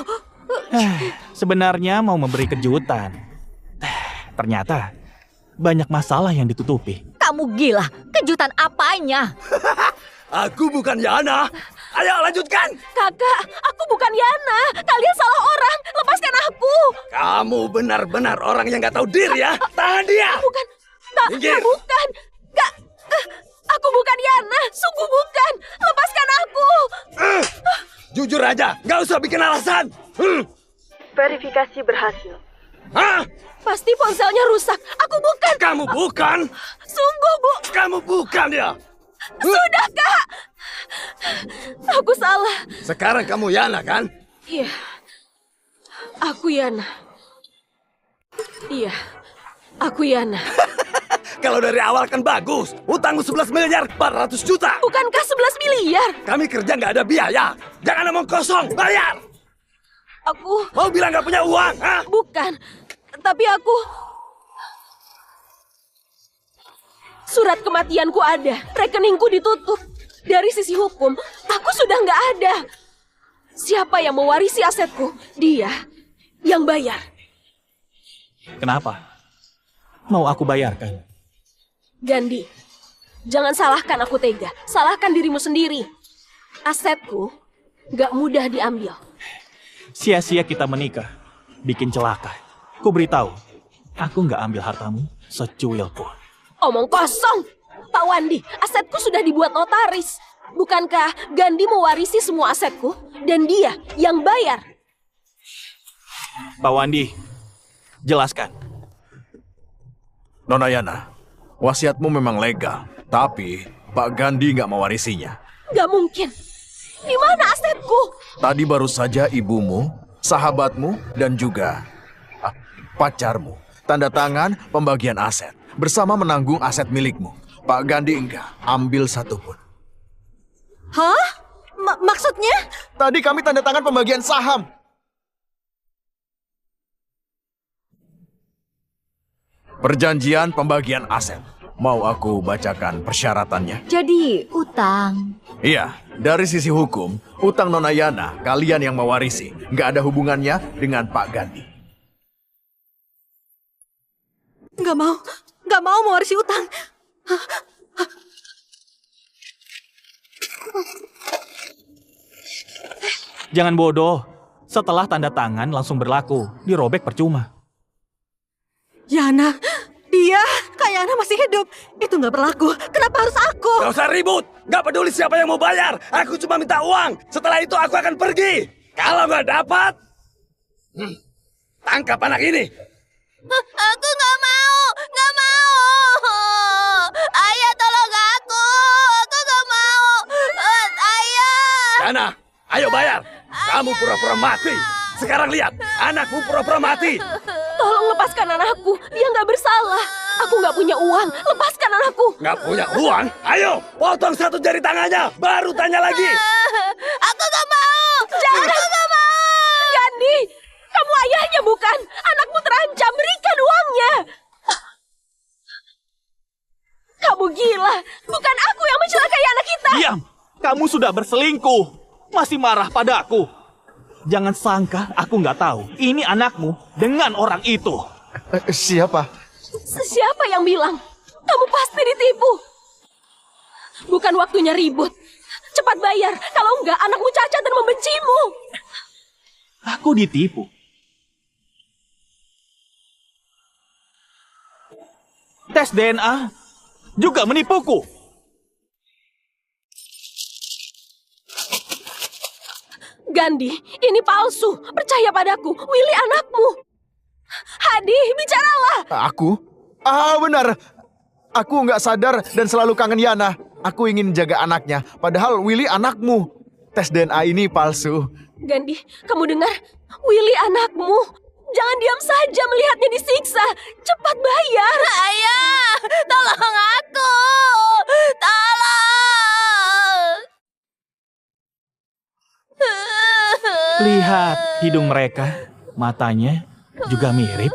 Sebenarnya mau memberi kejutan. Ternyata banyak masalah yang ditutupi. Kamu gila. Kejutan apanya? Aku bukan Yana. Ayo lanjutkan. Kakak, aku bukan Yana. Kalian salah orang. Lepaskan aku. Kamu benar-benar orang yang gak tahu diri ya. Tahan dia. Bukan. Minggir. Bukan. Kak, aku bukan Yana. Sungguh bukan. Lepaskan aku. Jujur aja, gak usah bikin alasan. Verifikasi berhasil. Hah? Pasti ponselnya rusak. Aku bukan. Kamu bukan? Sungguh, Bu. Kamu bukan ya? Sudah, Kak. Aku salah. Sekarang kamu Yana kan? Iya. Aku Yana. Iya. Aku Yana. Kalau dari awal kan bagus. Utangmu 11 miliar 400 juta. Bukankah 11 miliar? Kami kerja nggak ada biaya. Jangan omong kosong, bayar. Aku Mau bilang nggak punya uang, hah? bukan. Tapi aku... Surat kematianku ada. Rekeningku ditutup. Dari sisi hukum, aku sudah nggak ada. Siapa yang mewarisi asetku? Dia yang bayar. Kenapa? Mau aku bayarkan? Gandhi, jangan salahkan aku tega. Salahkan dirimu sendiri. Asetku nggak mudah diambil. Sia-sia kita menikah. Bikin celaka. Ku beritahu, aku nggak ambil hartamu secuil pun. Omong kosong. Pak Wandi, asetku sudah dibuat notaris. Bukankah Gandhi mewarisi semua asetku? Dan dia yang bayar. Pak Wandi, Jelaskan. Nona Yana, wasiatmu memang legal, tapi Pak Gandhi nggak mewarisinya. Gak mungkin. Di mana asetku? Tadi baru saja ibumu, sahabatmu, dan juga pacarmu tanda tangan pembagian aset bersama menanggung aset milikmu. Pak Gandhi enggak ambil satupun. Hah? Maksudnya? Tadi kami tanda tangan pembagian saham. Perjanjian pembagian aset. Mau aku bacakan persyaratannya? Jadi, utang. Iya, dari sisi hukum, utang Nona Yana, kalian yang mewarisi. Nggak ada hubungannya dengan Pak Gandhi. Nggak mau mewarisi utang. Jangan bodoh. Setelah tanda tangan langsung berlaku. Dirobek percuma. Yana, dia kayak Yana masih hidup. Itu nggak berlaku. Kenapa harus aku? Gak usah ribut. Gak peduli siapa yang mau bayar. Aku cuma minta uang. Setelah itu aku akan pergi. Kalau nggak dapat, tangkap anak ini. Aku nggak mau, nggak mau. Ayah tolong aku nggak mau. Ayah. Yana, ayo bayar. Kamu pura-pura mati. Sekarang lihat, anakmu pura-pura mati. Tolong lepaskan anakku. Dia nggak bersalah. Aku nggak punya uang. Lepaskan anakku. Nggak punya uang? Ayo, potong satu jari tangannya. Baru tanya lagi. Aku nggak mau. Jangan. Aku nggak mau. Gandhi, kamu ayahnya bukan? Anakmu terancam. Berikan uangnya. Kamu gila. Bukan aku yang mencelakai anak kita. Diam! Kamu sudah berselingkuh. Masih marah padaku. Jangan sangka aku nggak tahu. Ini anakmu dengan orang itu. Siapa? Siapa yang bilang? Kamu pasti ditipu. Bukan waktunya ribut. Cepat bayar. Kalau enggak, anakmu cacat dan membencimu. Aku ditipu. Tes DNA juga menipuku. Gandhi, ini palsu. Percaya padaku. Willy anakmu. Hadi, bicaralah. Aku? Benar. Aku nggak sadar dan selalu kangen Yana. Aku ingin jaga anaknya. Padahal Willy anakmu. Tes DNA ini palsu. Gandhi, kamu dengar? Willy anakmu. Jangan diam saja melihatnya disiksa. Cepat bayar. Ayah, tolong aku. Tolong. Lihat hidung mereka, matanya juga mirip.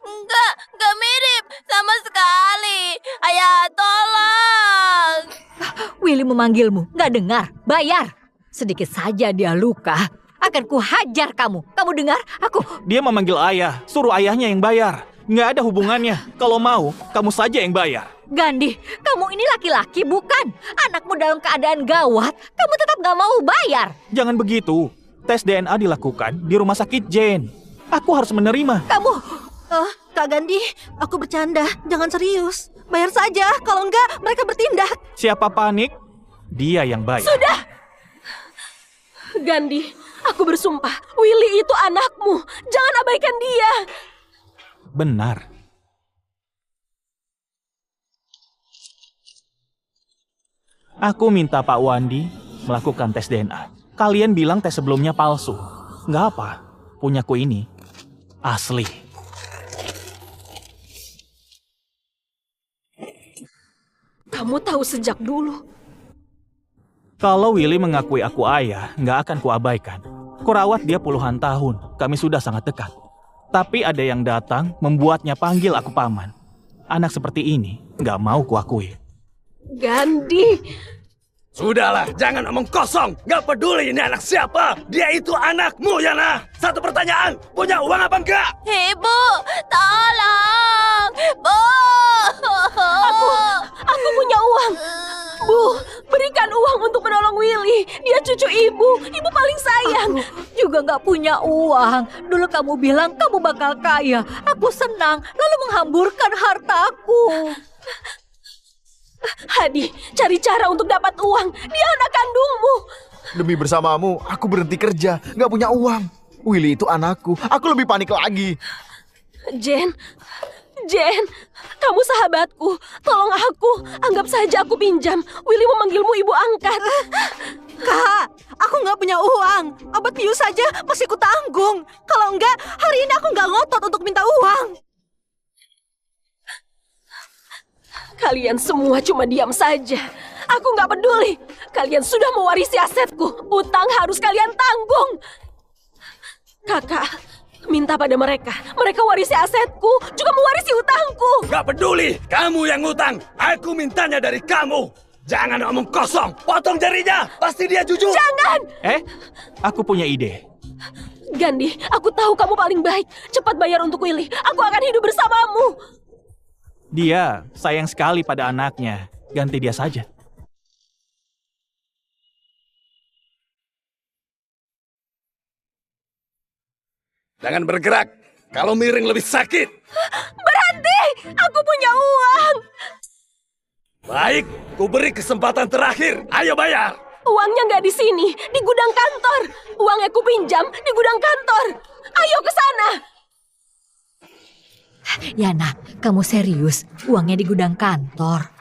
Enggak mirip sama sekali. Ayah, tolong. Willy memanggilmu, nggak dengar? Bayar. Sedikit saja dia luka, akan kuhajar kamu. Kamu dengar? Dia memanggil ayah, suruh ayahnya yang bayar. Nggak ada hubungannya. Kalau mau, kamu saja yang bayar. Gandhi, kamu ini laki-laki bukan? Anakmu dalam keadaan gawat, kamu tetap nggak mau bayar. Jangan begitu. Tes DNA dilakukan di rumah sakit Jane. Aku harus menerima. Kamu... Kak Gandhi, aku bercanda. Jangan serius. Bayar saja. Kalau enggak, mereka bertindak. Siapa panik, dia yang bayar. Sudah. Gandhi, aku bersumpah. Willy itu anakmu. Jangan abaikan dia. Benar. Aku minta Pak Wandi melakukan tes DNA. Kalian bilang tes sebelumnya palsu. Nggak apa, punyaku ini asli. Kamu tahu sejak dulu. Kalau Willy mengakui aku ayah, nggak akan kuabaikan. Kurawat dia puluhan tahun, kami sudah sangat dekat. Tapi ada yang datang membuatnya panggil aku paman. Anak seperti ini nggak mau kuakui. Gandhi. Sudahlah, jangan omong kosong. Gak peduli ini anak siapa. Dia itu anakmu, Yana. Satu pertanyaan, punya uang apa enggak? Ibu, tolong. Bu. Aku punya uang. Bu, berikan uang untuk menolong Willy. Dia cucu ibu. Ibu paling sayang. Juga nggak punya uang. Dulu kamu bilang kamu bakal kaya. Aku senang, lalu menghamburkan hartaku. Hadi, cari cara untuk dapat uang. Dia anak kandungmu. Demi bersamamu, aku berhenti kerja. Nggak punya uang. Willy itu anakku. Aku lebih panik lagi. Jen, kamu sahabatku. Tolong aku, anggap saja aku pinjam. Willy memanggilmu ibu angkat. Kak, aku nggak punya uang. Obat bius saja masih kutanggung. Kalau enggak, hari ini aku nggak ngotot untuk minta uang. Kalian semua cuma diam saja. Aku nggak peduli. Kalian sudah mewarisi asetku. Utang harus kalian tanggung. Kakak, minta pada mereka. Mereka warisi asetku, juga mewarisi utangku. Gak peduli, kamu yang ngutang. Aku mintanya dari kamu. Jangan ngomong kosong, potong jarinya. Pasti dia jujur. Jangan! Aku punya ide. Gandhi, aku tahu kamu paling baik. Cepat bayar untuk Willy. Aku akan hidup bersamamu. Dia sayang sekali pada anaknya. Ganti dia saja. Jangan bergerak. Kalau miring lebih sakit. Berhenti! Aku punya uang. Baik, ku beri kesempatan terakhir. Ayo bayar. Uangnya nggak di sini, di gudang kantor. Uangnya ku pinjam di gudang kantor. Ayo ke sana. Yana, kamu serius? Uangnya di gudang kantor.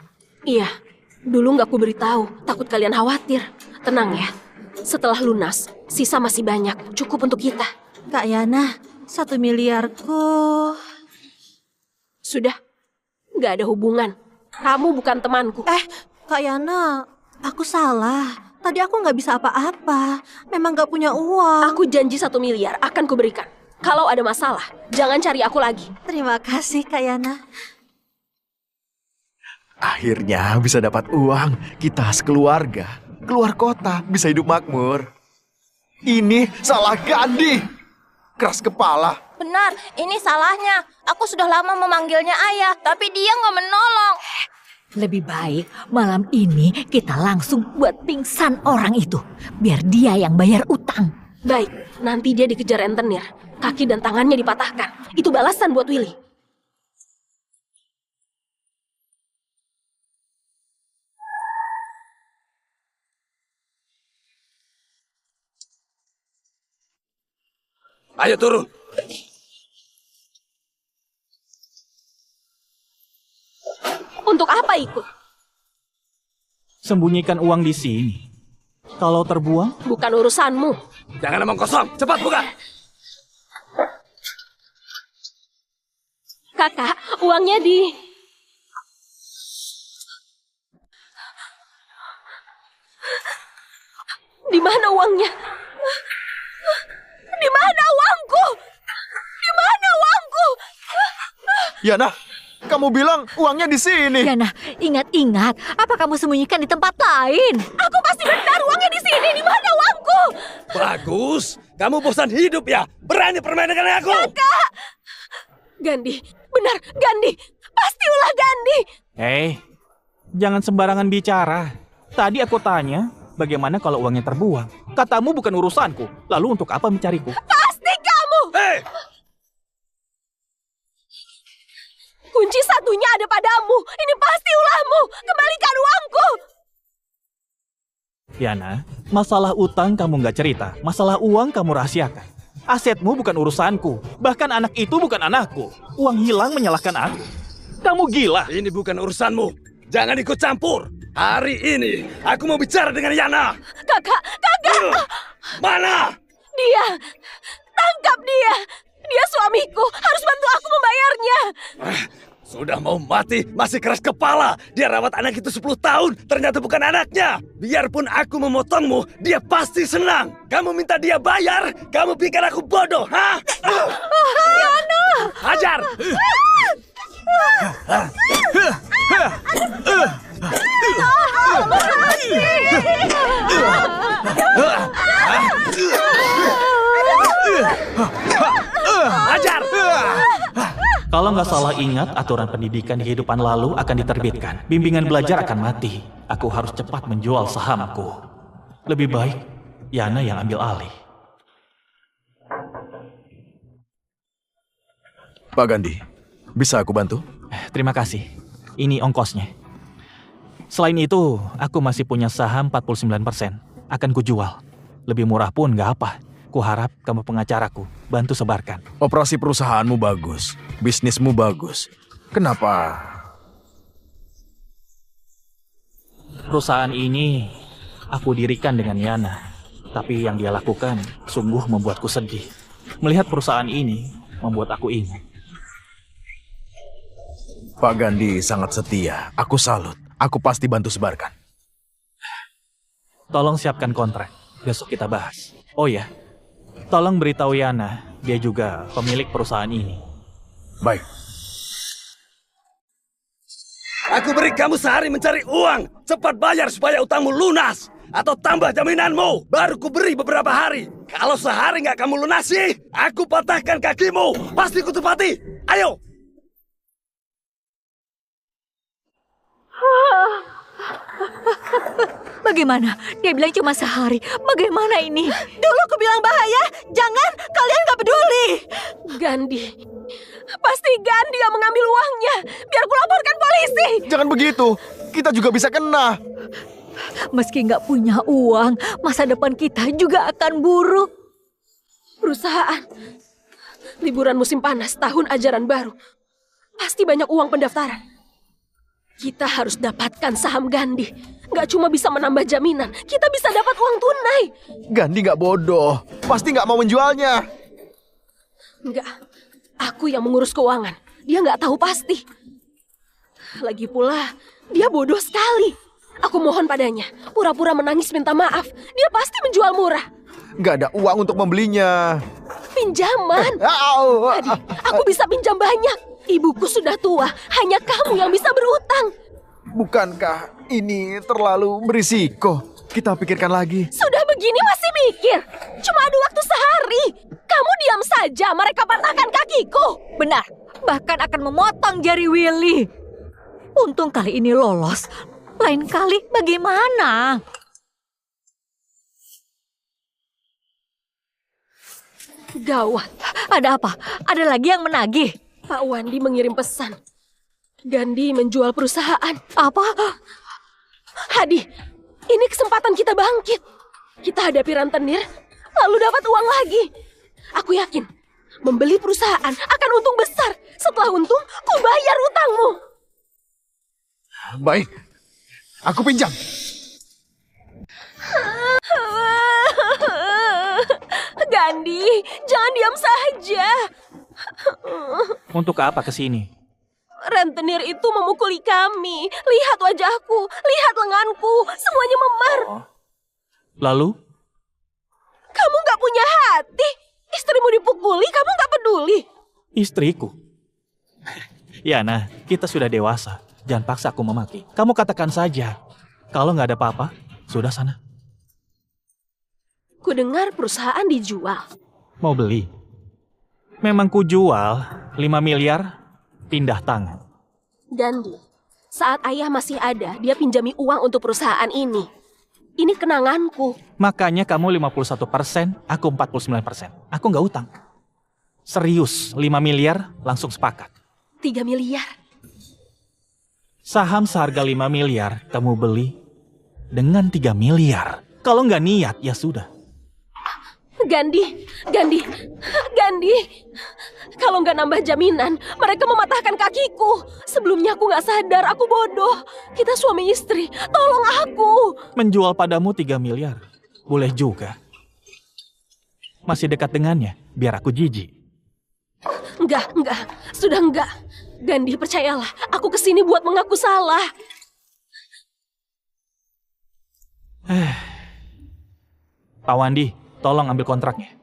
Iya, dulu nggak ku beritahu. Takut kalian khawatir. Tenang ya. Setelah lunas, sisa masih banyak. Cukup untuk kita. Kak Yana, 1 miliarku. Sudah, nggak ada hubungan. Kamu bukan temanku. Kak Yana, aku salah. Tadi aku nggak bisa apa-apa. Memang nggak punya uang. Aku janji 1 miliar akan kuberikan. Kalau ada masalah, jangan cari aku lagi. Terima kasih, Kak Yana. Akhirnya bisa dapat uang. Kita sekeluarga. Keluar kota, bisa hidup makmur. Ini salah Gandhi. Keras kepala. Benar, ini salahnya. Aku sudah lama memanggilnya ayah, tapi dia nggak menolong. Lebih baik malam ini kita langsung buat pingsan orang itu. Biar dia yang bayar utang. Baik, nanti dia dikejar rentenir. Kaki dan tangannya dipatahkan. Itu balasan buat Willy. Ayo turun. Untuk apa ikut? Sembunyikan uang di sini. Kalau terbuang, Bukan urusanmu. Jangan ngomong kosong. Cepat buka. Kakak, uangnya di... Di mana uangnya? Di mana uangku? Di mana uangku? Yana, kamu bilang uangnya di sini. Yana, ingat-ingat, apa kamu sembunyikan di tempat lain? Aku pasti benar uangnya di sini. Di mana uangku? Bagus. Kamu bosan hidup ya? Berani permain dengan aku? Kakak! Gandhi, benar, Gandhi. Pasti ulah Gandhi. jangan sembarangan bicara. Tadi aku tanya, bagaimana kalau uangnya terbuang? Katamu bukan urusanku. Lalu untuk apa mencariku? Pasti kamu. Kunci satunya ada padamu. Ini pasti ulahmu. Kembalikan uangku. Yana, masalah utang kamu nggak cerita. Masalah uang kamu rahasiakan. Asetmu bukan urusanku. Bahkan anak itu bukan anakku. Uang hilang menyalahkan aku. Kamu gila. Ini bukan urusanmu. Jangan ikut campur. Hari ini aku mau bicara dengan Yana. Kakak. Mana? Dia. Tangkap dia. Dia suamiku. Harus bantu aku membayarnya. Sudah mau mati, masih keras kepala. Dia rawat anak itu 10 tahun, ternyata bukan anaknya. Biarpun aku memotongmu, dia pasti senang. Kamu minta dia bayar, kamu pikir aku bodoh, ha? Yana. Hajar! Hajar! Kalau nggak salah ingat, aturan pendidikan di kehidupan lalu akan diterbitkan. Bimbingan belajar akan mati. Aku harus cepat menjual sahamku. Lebih baik Yana yang ambil alih. Pak Gandhi, bisa aku bantu? Terima kasih. Ini ongkosnya. Selain itu, aku masih punya saham 49%. Akan kujual. Lebih murah pun nggak apa. Kuharap kamu pengacaraku, bantu sebarkan. Operasi perusahaanmu bagus, bisnismu bagus. Kenapa? Perusahaan ini aku dirikan dengan Yana, tapi yang dia lakukan sungguh membuatku sedih. Melihat perusahaan ini membuat aku ingat. Pak Gandhi sangat setia. Aku salut. Aku pasti bantu sebarkan. Tolong siapkan kontrak, besok kita bahas. Oh ya, tolong beritahu Yana, dia juga pemilik perusahaan ini. Baik. Aku beri kamu sehari mencari uang. Cepat bayar supaya utangmu lunas. Atau tambah jaminanmu. Baru ku beri beberapa hari. Kalau sehari nggak kamu lunasi, aku patahkan kakimu. Pasti ku tepati. Ayo. Bagaimana? Dia bilang cuma sehari. Bagaimana ini? Dulu aku bilang bahaya, jangan, kalian gak peduli. Gandhi. Pasti Gandhi yang mengambil uangnya. Biar ku laporkan polisi. Jangan begitu, kita juga bisa kena. Meski nggak punya uang, masa depan kita juga akan buruk. Perusahaan. Liburan musim panas, tahun ajaran baru. Pasti banyak uang pendaftaran. Kita harus dapatkan saham Gandhi. Nggak cuma bisa menambah jaminan, kita bisa dapat uang tunai. Gandhi nggak bodoh, pasti nggak mau menjualnya. Nggak, aku yang mengurus keuangan. Dia nggak tahu pasti. Lagi pula, dia bodoh sekali. Aku mohon padanya, pura-pura menangis minta maaf. Dia pasti menjual murah. Nggak ada uang untuk membelinya. Pinjaman. Tadi, aku bisa pinjam banyak. Ibuku sudah tua, hanya kamu yang bisa berutang. Bukankah ini terlalu berisiko? Kita pikirkan lagi. Sudah begini masih mikir? Cuma ada waktu sehari. Kamu diam saja, mereka patahkan kakiku. Benar, bahkan akan memotong jari Willy. Untung kali ini lolos. Lain kali bagaimana? Gawat. Ada apa? Ada lagi yang menagih? Pak Wandi mengirim pesan. Gandhi menjual perusahaan. Apa? Hadi, ini kesempatan kita bangkit. Kita hadapi rentenir, lalu dapat uang lagi. Aku yakin, membeli perusahaan akan untung besar. Setelah untung, ku bayar utangmu. Baik, aku pinjam. Gandhi, jangan diam saja. Untuk apa kesini? Rentenir itu memukuli kami. Lihat wajahku, lihat lenganku, semuanya memar. Oh. Lalu? Kamu gak punya hati. Istrimu dipukuli, kamu gak peduli. Istriku? Yana, kita sudah dewasa. Jangan paksa aku memaki. Kamu katakan saja. Kalau nggak ada apa-apa, sudah sana. Ku dengar perusahaan dijual. Mau beli? Memang ku jual 5 miliar, pindah tangan. Gandhi, saat ayah masih ada, dia pinjami uang untuk perusahaan ini. Ini kenanganku. Makanya kamu 51%, aku 49%. Aku nggak utang. Serius, 5 miliar langsung sepakat. 3 miliar. Saham seharga 5 miliar kamu beli dengan 3 miliar. Kalau nggak niat, ya sudah. Gandhi. Kalau nggak nambah jaminan, mereka mematahkan kakiku. Sebelumnya aku nggak sadar, aku bodoh. Kita suami istri, tolong aku. Menjual padamu 3 miliar. Boleh juga. Masih dekat dengannya, biar aku jijik. Enggak. Sudah enggak. Gandhi, percayalah. Aku kesini buat mengaku salah. Pak Wandi, tolong ambil kontraknya.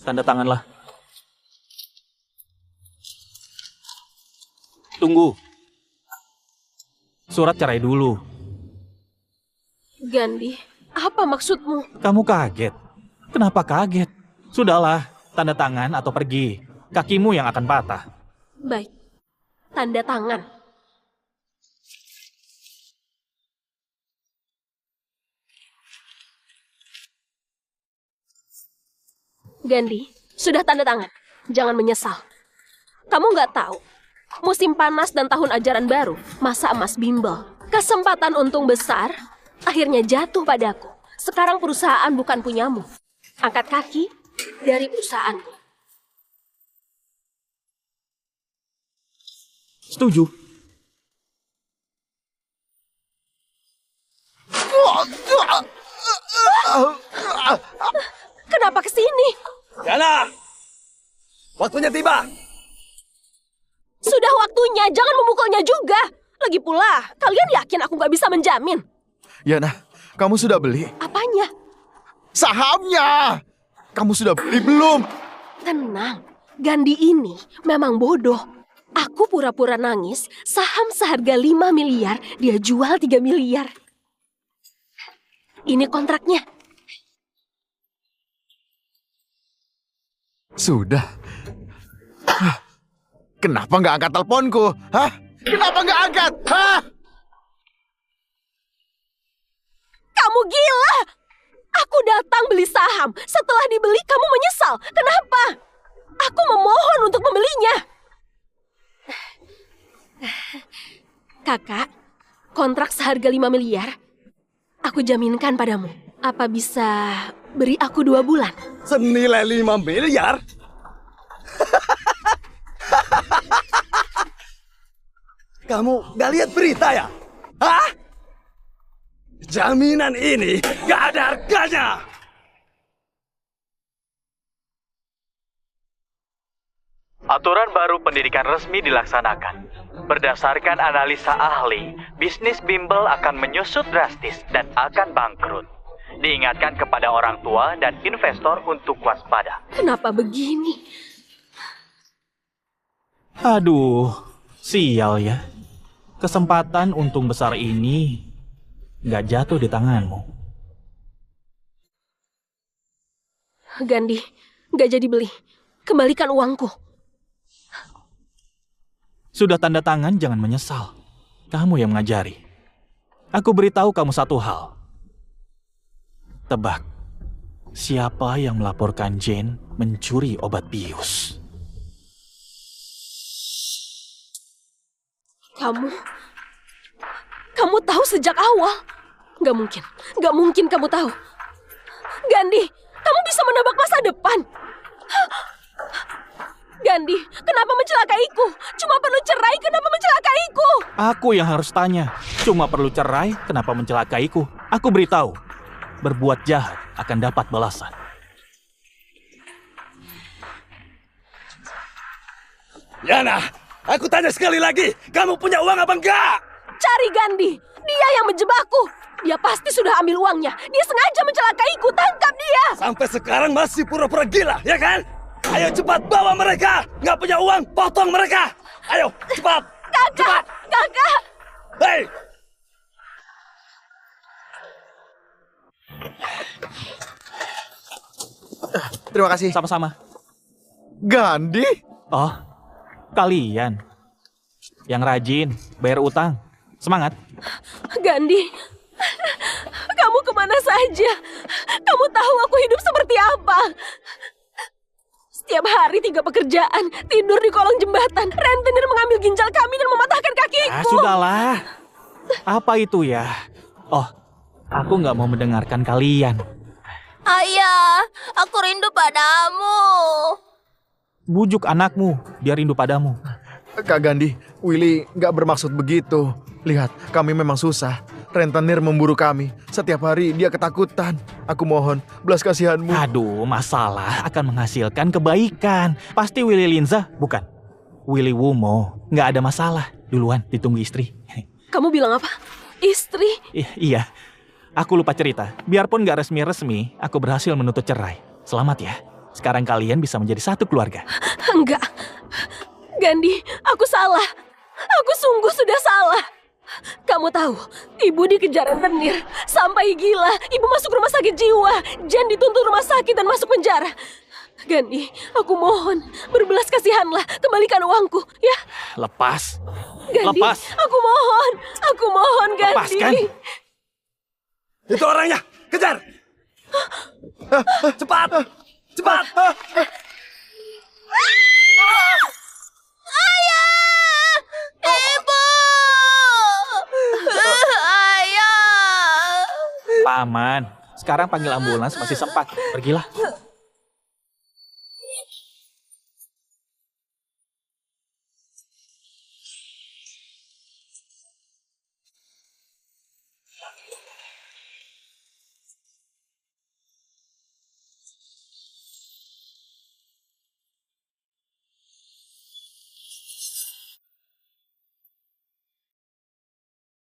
Tanda tanganlah. Tunggu. Surat cerai dulu. Gandhi, apa maksudmu? Kamu kaget. Kenapa kaget? Sudahlah, tanda tangan atau pergi. Kakimu yang akan patah. Baik, tanda tangan. Gandhi, sudah tanda tangan. Jangan menyesal. Kamu nggak tahu, musim panas dan tahun ajaran baru, masa emas bimbel. Kesempatan untung besar, akhirnya jatuh padaku. Sekarang perusahaan bukan punyamu. Angkat kaki dari perusahaanku. Setuju. Kenapa kesini? Yana! Waktunya tiba. Sudah waktunya, jangan memukulnya juga. Lagi pula, kalian yakin aku nggak bisa menjamin? Yana, kamu sudah beli? Apanya? Sahamnya! Kamu sudah beli belum? Tenang, Gandhi ini memang bodoh. Aku pura-pura nangis, saham seharga 5 miliar, dia jual 3 miliar. Ini kontraknya. Sudah. Hah, kenapa nggak angkat teleponku? Hah? Kenapa nggak angkat? Hah? Kamu gila! Aku datang beli saham. Setelah dibeli, kamu menyesal. Kenapa? Aku memohon untuk membelinya. Kakak, kontrak seharga 5 miliar. Aku jaminkan padamu. Apa bisa beri aku 2 bulan? Senilai 5 miliar? Kamu gak lihat berita ya? Hah? Jaminan ini gak ada harganya. Aturan baru pendidikan resmi dilaksanakan. Berdasarkan analisa ahli, bisnis bimbel akan menyusut drastis dan akan bangkrut. Diingatkan kepada orang tua dan investor untuk waspada. Kenapa begini? Aduh, sial ya. Kesempatan untung besar ini nggak jatuh di tanganmu. Gandhi, nggak jadi beli. Kembalikan uangku. Sudah tanda tangan, jangan menyesal. Kamu yang mengajari. Aku beritahu kamu satu hal. Tebak, siapa yang melaporkan Jane mencuri obat bius? Kamu tahu sejak awal? Gak mungkin kamu tahu. Gandhi, kamu bisa menebak masa depan. Gandhi, kenapa mencelakaiku? Cuma perlu cerai, kenapa mencelakaiku? Aku yang harus tanya. Cuma perlu cerai, kenapa mencelakaiku? Aku beritahu, berbuat jahat akan dapat balasan. Yana, aku tanya sekali lagi, kamu punya uang apa enggak? Cari Gandhi, dia yang menjebakku. Dia pasti sudah ambil uangnya. Dia sengaja mencelakaiku, tangkap dia. Sampai sekarang masih pura-pura gila, ya kan? Ayo cepat bawa mereka. Nggak punya uang, potong mereka. Ayo, cepat. Kakak, kakak. Hei. Terima kasih. Sama-sama. Gandhi? Oh, kalian. Yang rajin, bayar utang. Semangat. Gandhi, kamu kemana saja? Kamu tahu aku hidup seperti apa? Setiap hari 3 pekerjaan, tidur di kolong jembatan, rentenir mengambil ginjal kami dan mematahkan kakiku. Sudahlah. Apa itu ya? Oh, aku nggak mau mendengarkan kalian. Ayah, aku rindu padamu. Bujuk anakmu, dia rindu padamu. Kak Gandhi, Willy nggak bermaksud begitu. Lihat, kami memang susah. Rentenir memburu kami. Setiap hari dia ketakutan. Aku mohon, belas kasihanmu. Aduh, masalah akan menghasilkan kebaikan. Pasti Willy Linza, bukan? Willy Wumo. Nggak ada masalah. Duluan, ditunggu istri. Kamu bilang apa? Istri? Iya, aku lupa cerita. Biarpun nggak resmi-resmi, aku berhasil menuntut cerai. Selamat ya. Sekarang kalian bisa menjadi satu keluarga. Enggak. Gandhi, aku salah. Aku sungguh sudah salah. Kamu tahu, ibu dikejar rentenir sampai gila. Ibu masuk rumah sakit jiwa. Jen dituntut rumah sakit dan masuk penjara. Gandhi, aku mohon, berbelas kasihanlah. Kembalikan uangku, ya. Lepas. Gandhi, Lepas. aku mohon, Gandhi. Lepaskan. Itu orangnya, kejar. Cepat, cepat. Ayah! Ibu! Ayah! Paman, sekarang panggil ambulans masih sempat. Pergilah.